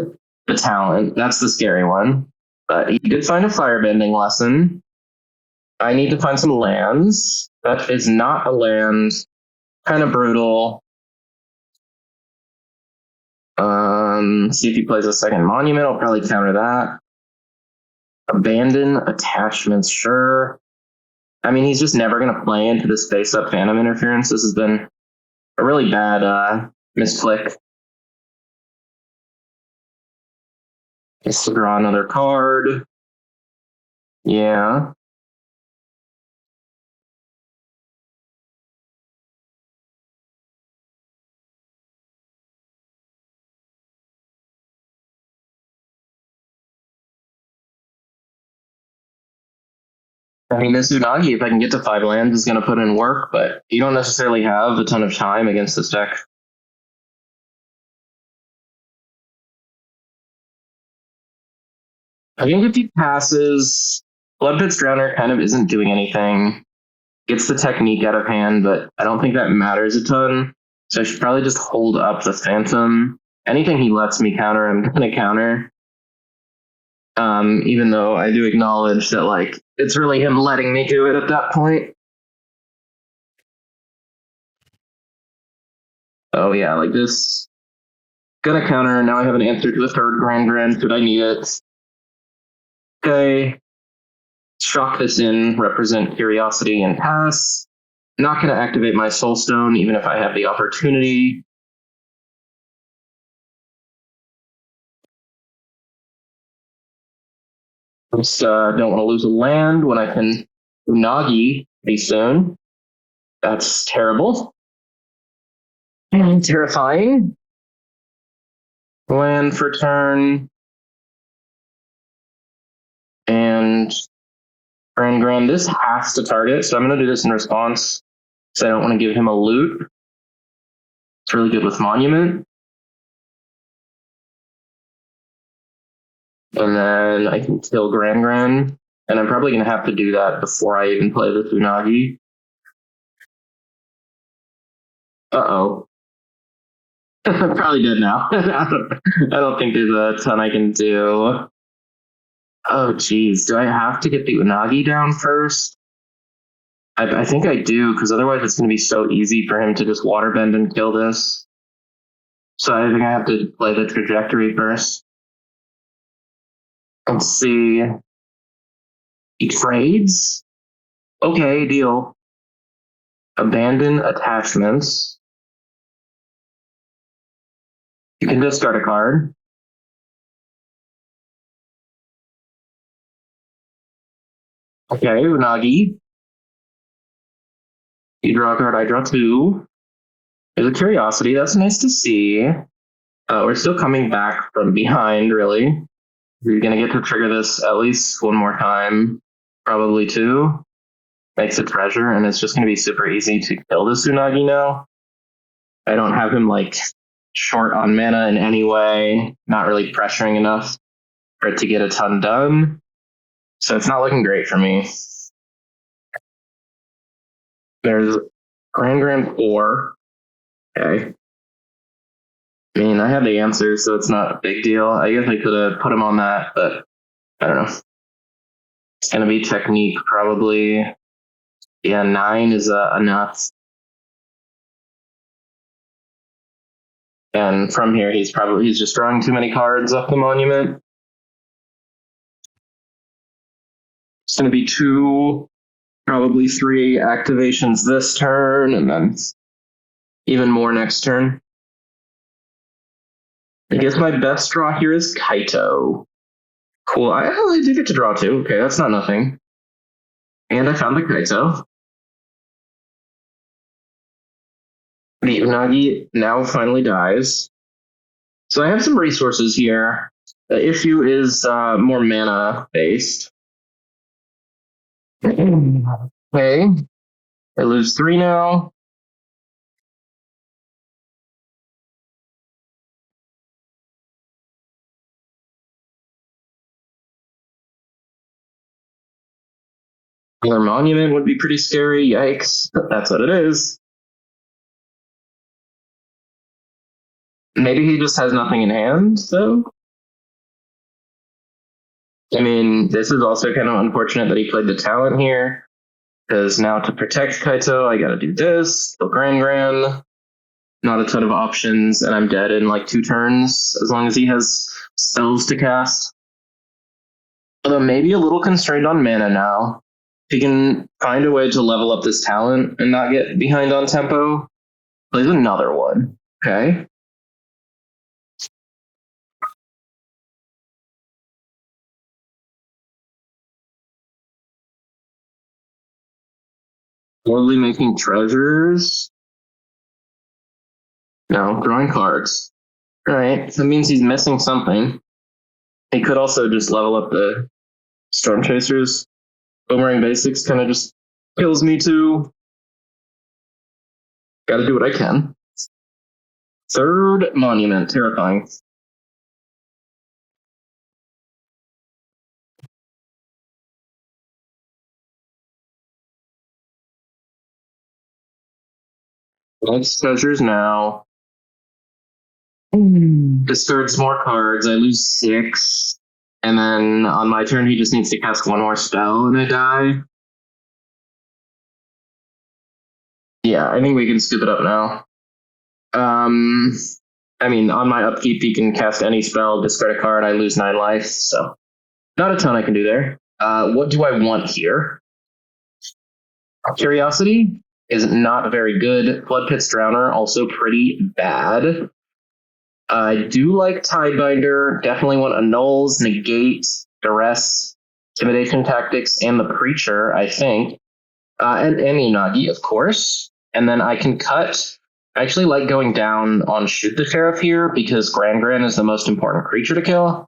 the talent. That's the scary one. But he did find a firebending lesson. I need to find some lands. That is not a land. Kind of brutal. See if he plays a second monument. I'll probably counter that. Abandon attachments, sure. I mean, he's just never going to play into this face-up Phantom Interference. This has been a really bad misclick. Just to draw another card. Yeah. I mean, this Unagi, if I can get to 5 lands, is going to put in work, but you don't necessarily have a ton of time against this deck. I think if he passes, Bloodpit's Drowner kind of isn't doing anything. Gets the technique out of hand, but I don't think that matters a ton. So I should probably just hold up the Phantom. Anything he lets me counter, I'm going to counter. Even though I do acknowledge that, like, it's really him letting me do it at that point. Oh yeah, like this. Gonna counter, now I have an answer to the third Gran, should I need it. Okay. Shock this in, represent curiosity, and pass. Not gonna activate my Soulstone, even if I have the opportunity. Just don't want to lose a land when I can Unagi pretty soon. That's terrible. And terrifying. Land for turn. And Grand, this has to target, so I'm going to do this in response because I don't want to give him a loot. It's really good with Monument. And then I can kill Grand, and I'm probably going to have to do that before I even play the Unagi. Uh-oh. I'm probably dead now. I don't think there's a ton I can do. Oh, geez. Do I have to get the Unagi down first? I think I do, because otherwise it's going to be so easy for him to just waterbend and kill this. So I think I have to play the trajectory first. Let's see. He trades? Okay, deal. Abandon attachments. You can discard a card. Okay, Unagi. You draw a card, I draw two. There's a Curiosity, that's nice to see. We're still coming back from behind, really. We're going to get to trigger this at least one more time, probably two. Makes a treasure, and it's just going to be super easy to kill this Unagi now. I don't have him like short on mana in any way, not really pressuring enough for it to get a ton done. So it's not looking great for me. There's Grand 4. Okay. I mean, I have the answer, so it's not a big deal. I guess I could have put him on that, but I don't know. It's going to be technique, probably. Yeah, 9 is enough. And from here, he's just drawing too many cards off the Monument. It's going to be 2, probably 3 activations this turn, and then even more next turn. I guess my best draw here is Kaito. Cool. I did get to draw 2. Okay, that's not nothing. And I found the Kaito. The Unagi now finally dies. So I have some resources here. The issue is more mana based. Okay. I lose 3 now. Another Monument would be pretty scary. Yikes. That's what it is. Maybe he just has nothing in hand, though. I mean, this is also kind of unfortunate that he played the talent here, because now to protect Kaito, I gotta do this, kill Grand. Not a ton of options, and I'm dead in like 2 turns, as long as he has spells to cast. Although maybe a little constrained on mana now. If he can find a way to level up this talent and not get behind on tempo, plays another one. Okay. Slowly making treasures. No, drawing cards. Alright, that means he's missing something. He could also just level up the Storm Chasers. Boomerang Basics kind of just kills me too. Gotta do what I can. 3rd Monument, terrifying. Let's treasures now. Discards more cards. I lose 6. And then on my turn, he just needs to cast 1 more spell and I die. Yeah, I think we can scoop it up now. I mean, on my upkeep, he can cast any spell, discard a card, I lose 9 life, so not a ton I can do there. What do I want here? Curiosity is not very good. Flood Pit's Drowner, also pretty bad. I do like Tidebinder. Definitely want Annuls, Negate, Duress. Intimidation Tactics and the Preacher, I think. And Inagi, of course. And then I can cut. I actually like going down on Shoot the Sheriff here because Gran is the most important creature to kill.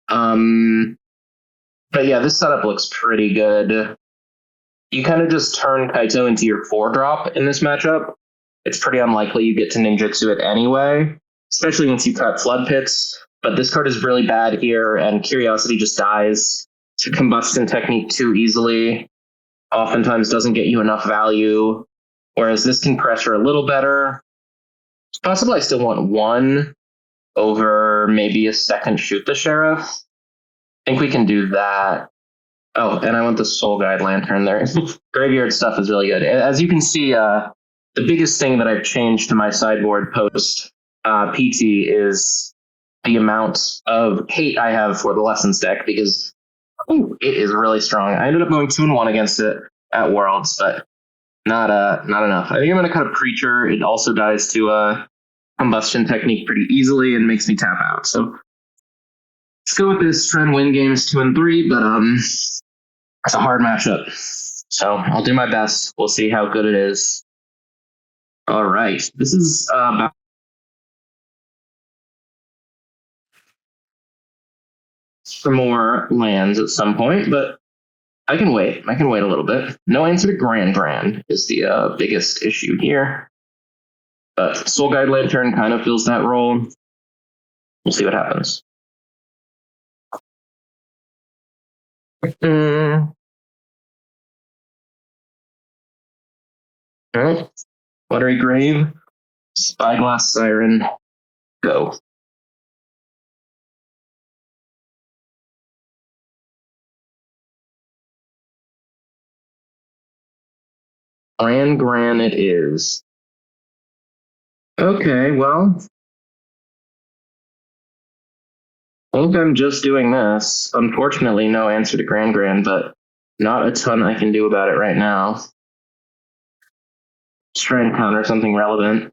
But yeah, this setup looks pretty good. You kind of just turn Kaito into your 4-drop in this matchup. It's pretty unlikely you get to ninjutsu it anyway, especially once you cut Flood Pits. But this card is really bad here, and Curiosity just dies to Combustion Technique too easily. Oftentimes doesn't get you enough value, whereas this can pressure a little better. It's possible I still want 1 over maybe a second Shoot the Sheriff. I think we can do that. Oh, and I want the Soul Guide Lantern there. Graveyard stuff is really good. As you can see, the biggest thing that I've changed to my sideboard post PT is the amount of hate I have for the Lessons deck, because it is really strong. I ended up going 2-1 against it at Worlds, but not enough. I think I'm going to cut a Preacher. It also dies to Combustion Technique pretty easily and makes me tap out. So let's go with this. Try and win games 2 and 3, but it's a hard matchup. So I'll do my best. We'll see how good it is. All right. This is about for more lands at some point, but I can wait. I can wait a little bit. No answer to Grand is the biggest issue here. But Soul Guide Lantern kind of fills that role. We'll see what happens. All right. Watery Grave, Spyglass Siren, go. Gran it is. Okay, well, I think I'm just doing this. Unfortunately, no answer to Gran, but not a ton I can do about it right now. Let's try and counter something relevant.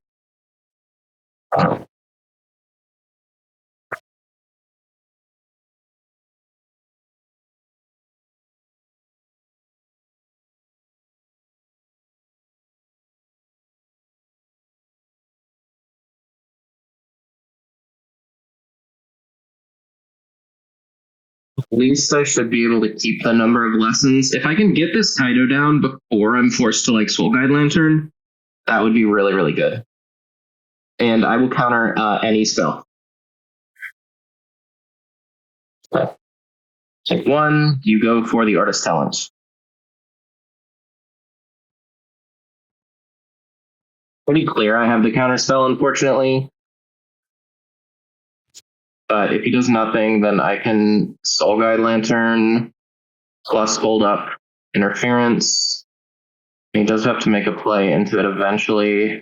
At least I should be able to keep the number of lessons. If I can get this Kaido down before I'm forced to Soul Guide Lantern, that would be really, really good. And I will counter any spell. Take 1, you go for the Artist Talent. Pretty clear I have the counter spell, unfortunately. But if he does nothing, then I can Soul Guide Lantern plus hold up Interference. He does have to make a play into it eventually.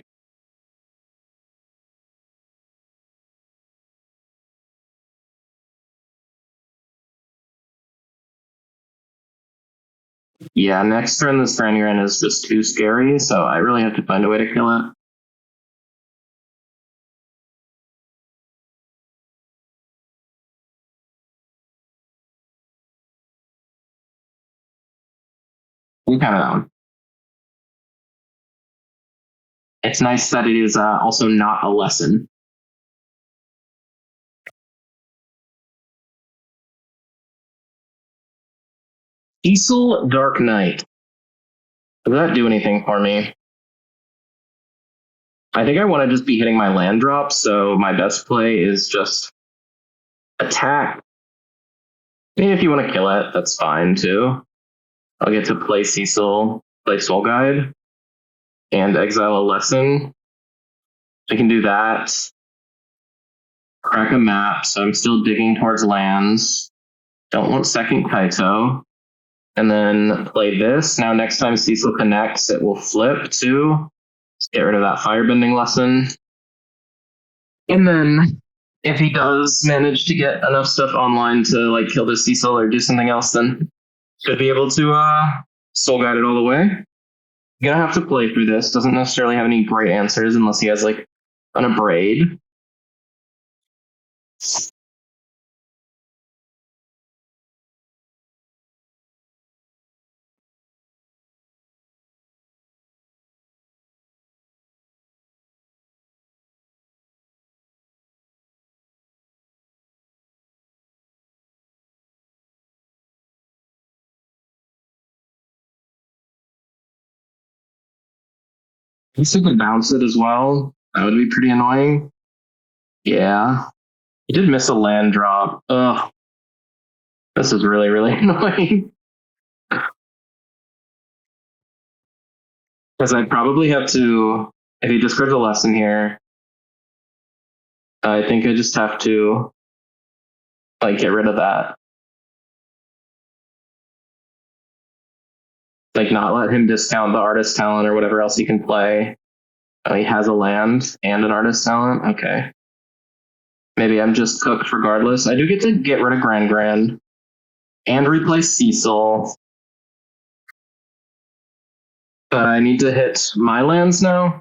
Yeah, next turn the Strangren is just too scary, so I really have to find a way to kill it. We kind of know. It's nice that it is also not a lesson. Cecil Dark Knight. Does that do anything for me? I think I want to just be hitting my land drop, so my best play is just attack. And if you want to kill it, that's fine too. I'll get to play Cecil, play Soul Guide, and exile a lesson. I can do that. Crack a map, so I'm still digging towards lands. Don't want second Kaito. And then play this. Now next time Cecil connects, it will flip too. Let's get rid of that firebending lesson. And then if he does manage to get enough stuff online to kill this Cecil or do something else, then should be able to Soul Guide it all the way. Gonna have to play through this. Doesn't necessarily have any great answers unless he has an Abrade. He could bounce it as well. That would be pretty annoying. Yeah. He did miss a land drop. Ugh. This is really, really annoying. Because I'd probably have to, if he discards a lesson here, I think I just have to like get rid of that. Like not let him discount the artist talent or whatever else he can play. Oh, he has a land and an artist talent? Okay. Maybe I'm just cooked regardless. I do get to get rid of Grand and replace Cecil. But I need to hit my lands now.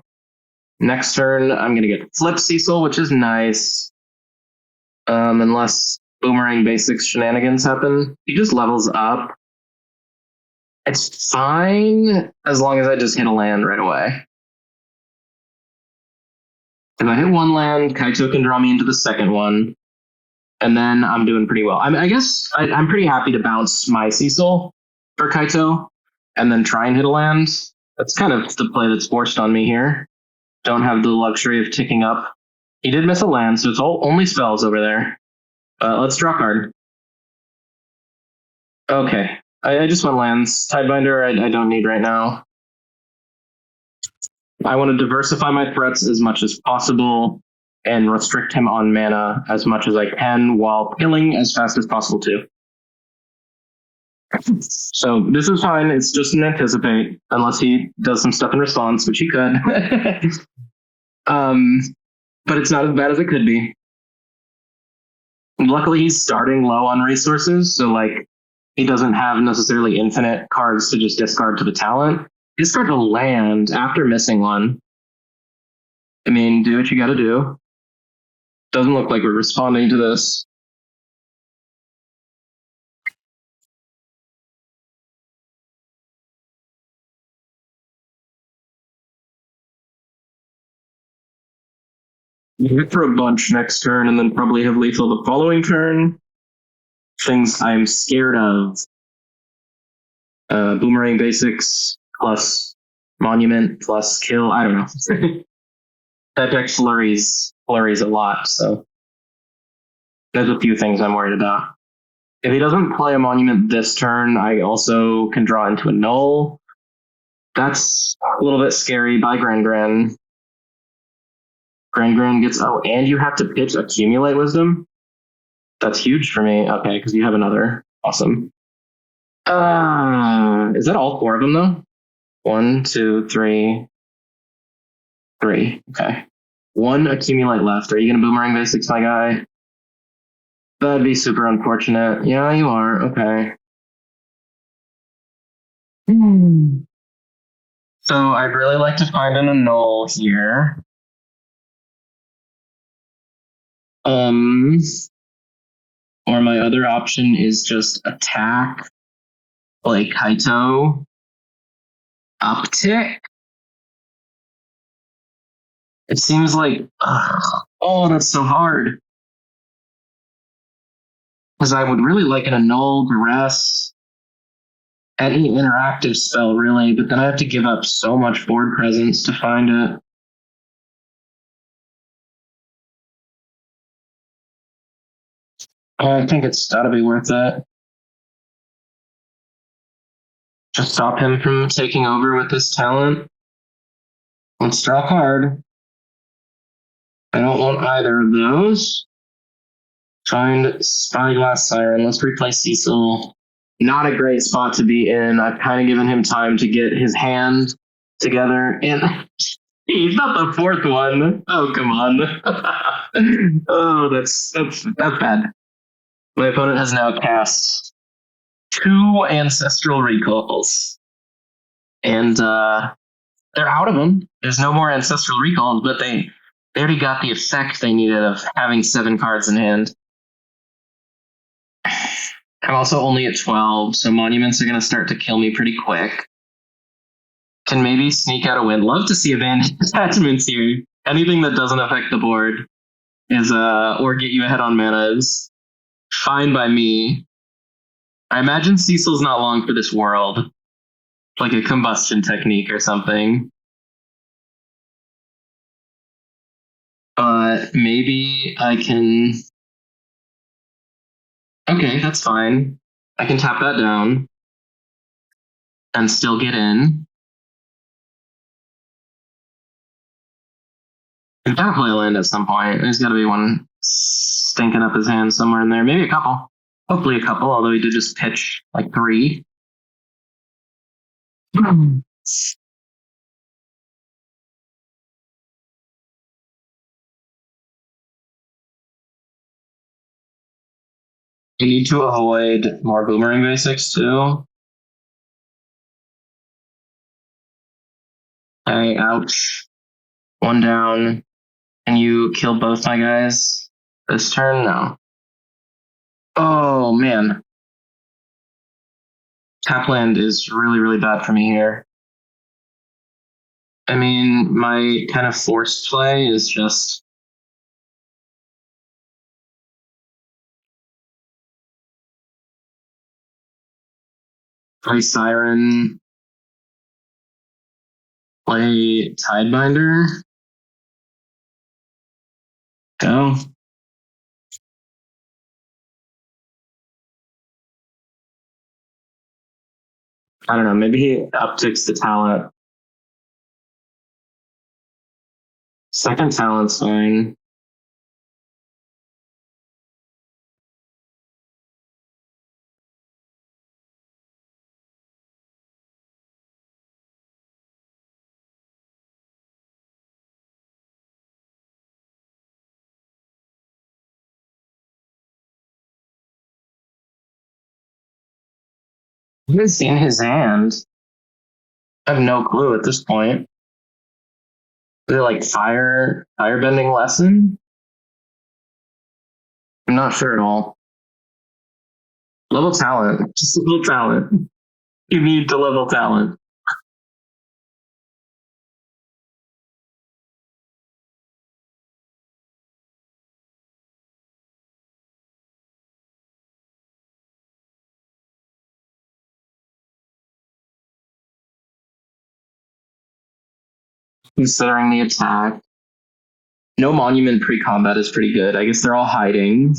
Next turn, I'm going to get Flip Cecil, which is nice. Unless Boomerang Basics shenanigans happen. He just levels up. It's fine as long as I just hit a land right away. If I hit one land, Kaito can draw me into the second one. And then I'm doing pretty well. I guess I'm pretty happy to bounce my Cecil for Kaito and then try and hit a land. That's kind of the play that's forced on me here. Don't have the luxury of ticking up. He did miss a land, so it's only spells over there. Let's draw a card. Okay. I just want lands. Tidebinder I don't need right now. I want to diversify my threats as much as possible and restrict him on mana as much as I can while killing as fast as possible too. So this is fine. It's just an anticipate, unless he does some stuff in response, which he could. But it's not as bad as it could be. Luckily, he's starting low on resources, so like he doesn't have necessarily infinite cards to just discard to the talent. Discard a land after missing one. I mean, do what you gotta do. Doesn't look like we're responding to this. Hit for a bunch next turn and then probably have lethal the following turn. Things I'm scared of. Boomerang Basics plus Monument plus Kill. I don't know. That deck flurries a lot, so there's a few things I'm worried about. If he doesn't play a Monument this turn, I also can draw into a Null. That's a little bit scary by Gran. Gran gets, oh, and you have to pitch Accumulate Wisdom? That's huge for me. Okay, because you have another. Awesome. Is that all four of them, though? 1, 2, 3. 3. Okay. 1 Accumulate left. Are you going to Boomerang Basics, my guy? That'd be super unfortunate. Yeah, you are. Okay. So I'd really like to find an annul here. Or my other option is just attack, play Kaito, uptick. It seems like, oh, that's so hard. Because I would really like an annul, duress, any interactive spell, really, but then I have to give up so much board presence to find it. I think it's gotta be worth it. Just stop him from taking over with this talent. Let's draw a card. I don't want either of those. Find Spyglass Siren. Let's replace Cecil. Not a great spot to be in. I've kind of given him time to get his hand together. And he's not the fourth one. Oh, come on. Oh, that's bad. My opponent has now cast 2 Ancestral Recalls. And they're out of them. There's no more Ancestral Recalls, but they already got the effect they needed of having 7 cards in hand. I'm also only at 12, so Monuments are going to start to kill me pretty quick. Can maybe sneak out a win. Love to see Abandoned Attachments here. Anything that doesn't affect the board is or get you ahead on mana is fine by me. I imagine Cecil's not long for this world. Like a combustion technique or something. Maybe I can. Okay, that's fine. I can tap that down and still get in. He's gotta play a land at some point. There's gotta be one stinking up his hand somewhere in there. Maybe a couple. Hopefully a couple, although he did just pitch like 3. I need to avoid more boomerang basics too. Hey, ouch. 1 down. Can you kill both my guys this turn? No. Oh, man. Tapland is really, really bad for me here. I mean, my kind of forced play is just play Siren, play Tidebinder. Go. I don't know. Maybe he upticks the talent. Second talent's fine. What is in his hand? I have no clue at this point. Is it like firebending lesson? I'm not sure at all. Level talent. Just level talent. You need to level talent. Considering the attack. No monument pre-combat is pretty good. I guess they're all hiding.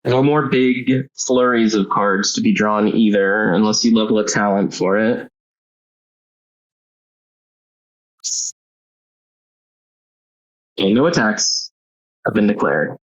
No more big flurries of cards to be drawn either, unless you level a talent for it. Okay, no attacks have been declared.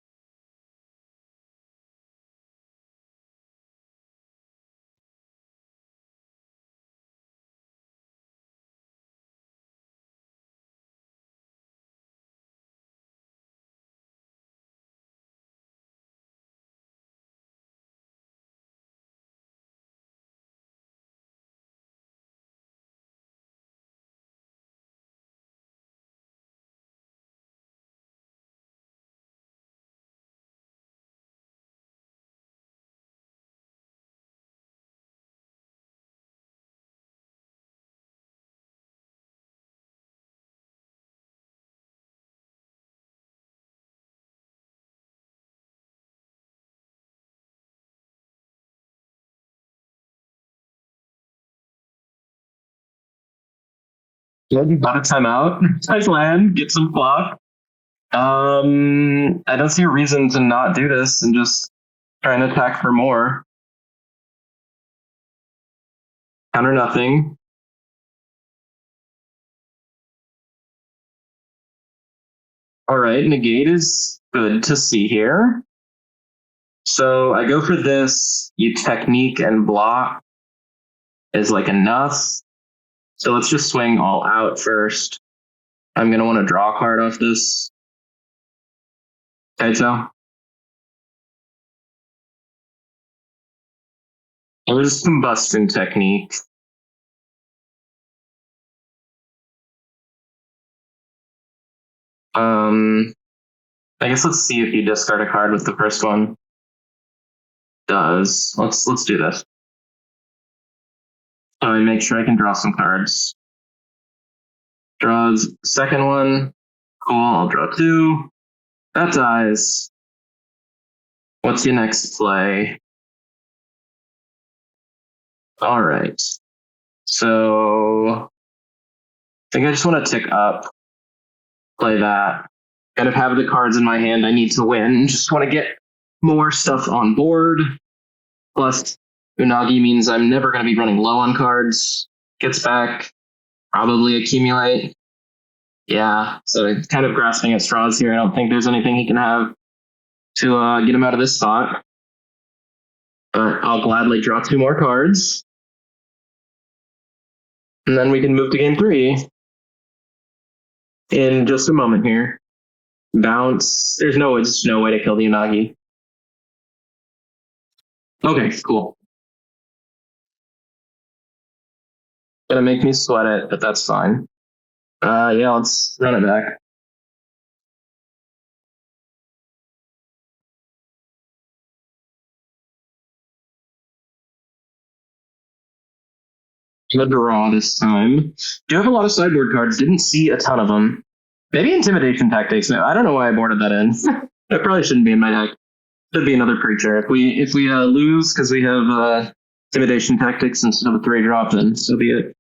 Good. Got a timeout. Nice land. Get some clock. I don't see a reason to not do this and just try and attack for more. Counter nothing. All right, negate is good to see here. So I go for this. You technique and block is like enough. So let's just swing all out first. I'm going to want to draw a card off this. Kaito. It was combustion technique. I guess let's see if you discard a card with the first one. Does. Let's do this. So I make sure I can draw some cards. Draws second one. Cool, I'll draw 2. That dies. What's your next play? All right. So think I just want to tick up, play that, kind of have the cards in my hand I need to win. Just want to get more stuff on board. Plus, Unagi means I'm never going to be running low on cards. Gets back, probably accumulate. Yeah, so it's kind of grasping at straws here. I don't think there's anything he can have to get him out of this spot. But I'll gladly draw 2 more cards. And then we can move to game 3 in just a moment here. Bounce. There's no way to kill the Unagi. Okay, cool. Gonna make me sweat it, but that's fine. Yeah, let's run it back. I'm gonna draw this time. Do have a lot of sideboard cards. Didn't see a ton of them. Maybe Intimidation Tactics. I don't know why I boarded that in. That probably shouldn't be in my deck. Should be another creature. If we lose because we have Intimidation Tactics instead of a 3-drop, then so be it.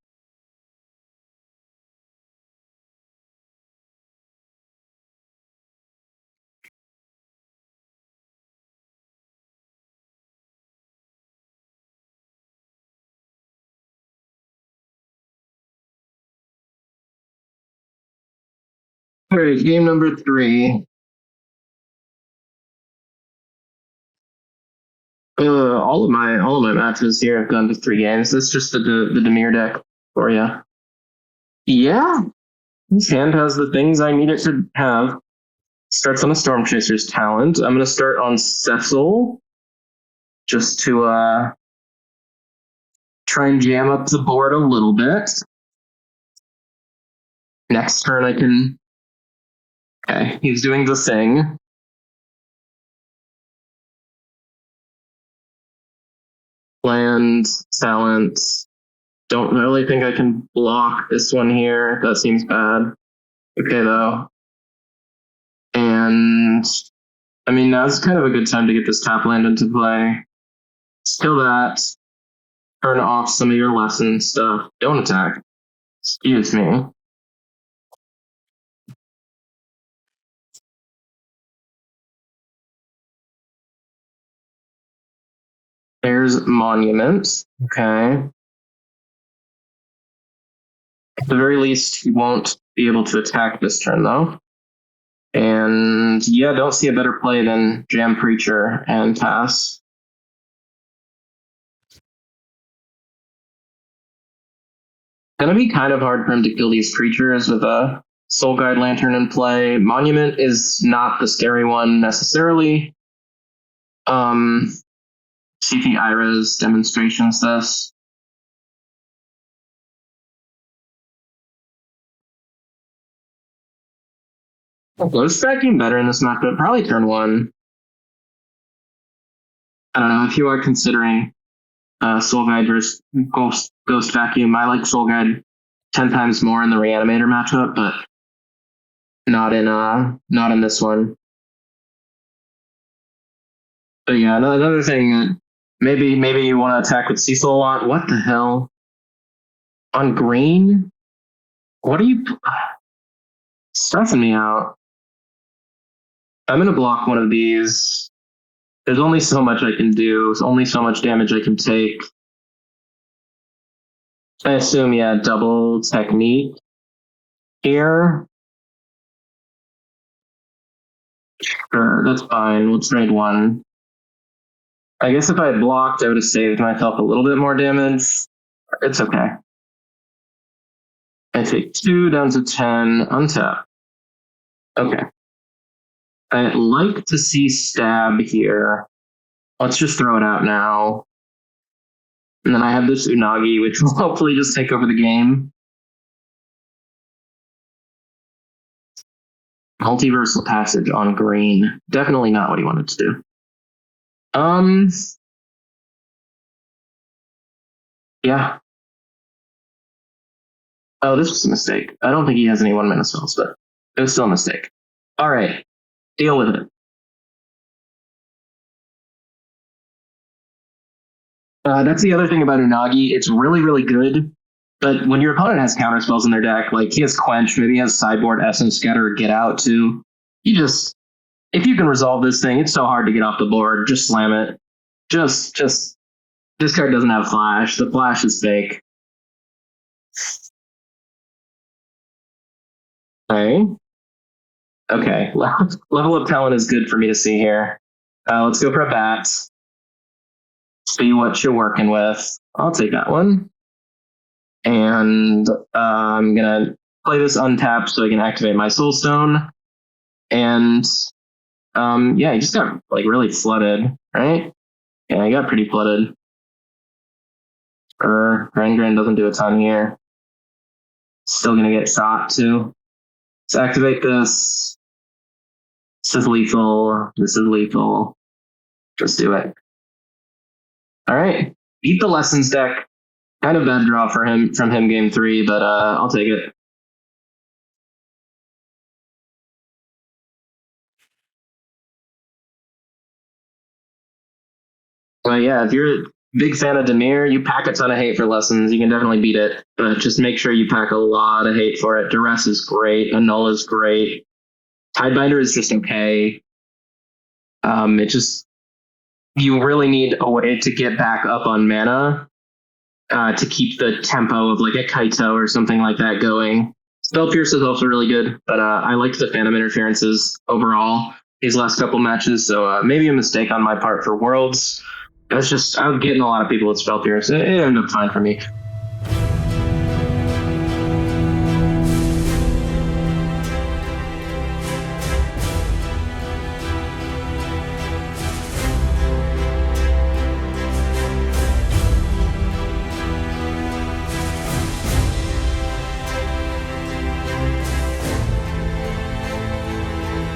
All right, game number 3. All of my matches here have gone to 3 games. That's just the Dimir deck for you. Yeah, this hand has the things I need it to have. Starts on a Storm Chaser's Talent. I'm gonna start on Cecil, just to try and jam up the board a little bit. Next turn I can. Okay, he's doing the thing. Land, talent. Don't really think I can block this one here. That seems bad. Okay, though. And, I mean, now's kind of a good time to get this tap land into play. Kill that. Turn off some of your lesson stuff. Don't attack. Excuse me. There's Monument. Okay. At the very least, he won't be able to attack this turn, though. And yeah, don't see a better play than Jam Preacher and pass. Gonna be kind of hard for him to kill these creatures with a Soul Guide Lantern in play. Monument is not the scary one necessarily. CP Ira's demonstrations this. Ghost Vacuum better in this matchup, probably turn 1. I don't know if you are considering Soul Guide versus Ghost Vacuum. I like Soul Guide 10 times more in the Reanimator matchup, but not in this one. But yeah, another thing, maybe you want to attack with Cecil a lot. What the hell? On green? What are you stressing me out? I'm gonna block one of these. There's only so much I can do. There's only so much damage I can take. I assume, yeah, double technique here. Sure, that's fine. We'll trade 1. I guess if I had blocked, I would have saved myself a little bit more damage. It's okay. I take 2 down to 10, untap. Okay. I'd like to see stab here. Let's just throw it out now. And then I have this Unagi, which will hopefully just take over the game. Multiversal Passage on green. Definitely not what he wanted to do. Yeah. Oh, this was a mistake. I don't think he has any 1-mana spells, but it was still a mistake. All right. Deal with it. That's the other thing about Unagi. It's really, really good, But when your opponent has counter spells in their deck, like he has Quench, maybe he has Sideboard, Essence Scatter, Get Out too. You just, if you can resolve this thing, it's so hard to get off the board. Just slam it. Just, this card doesn't have Flash. The Flash is fake. Okay. Level up talent is good for me to see here. Let's go for a bat. See what you're working with. I'll take that one. And I'm going to play this untapped so I can activate my Soulstone. And yeah, he just got like really flooded, right? Yeah, he got pretty flooded. Grand doesn't do a ton here. Still going to get shot too. Let's activate this. This is lethal. This is lethal. Just do it. All right. Beat the Lessons deck. Kind of bad draw for him from him game 3, but I'll take it. Well, yeah, if you're a big fan of Dimir, you pack a ton of hate for Lessons. You can definitely beat it, but just make sure you pack a lot of hate for it. Duress is great. Annul is great. Tidebinder is just okay. It just, you really need a way to get back up on mana to keep the tempo of like a Kaito or something like that going. Spell Pierce is also really good, but I liked the Phantom Interferences overall these last couple matches, so maybe a mistake on my part for Worlds. I was getting a lot of people with Spell Pierce. It ended up fine for me.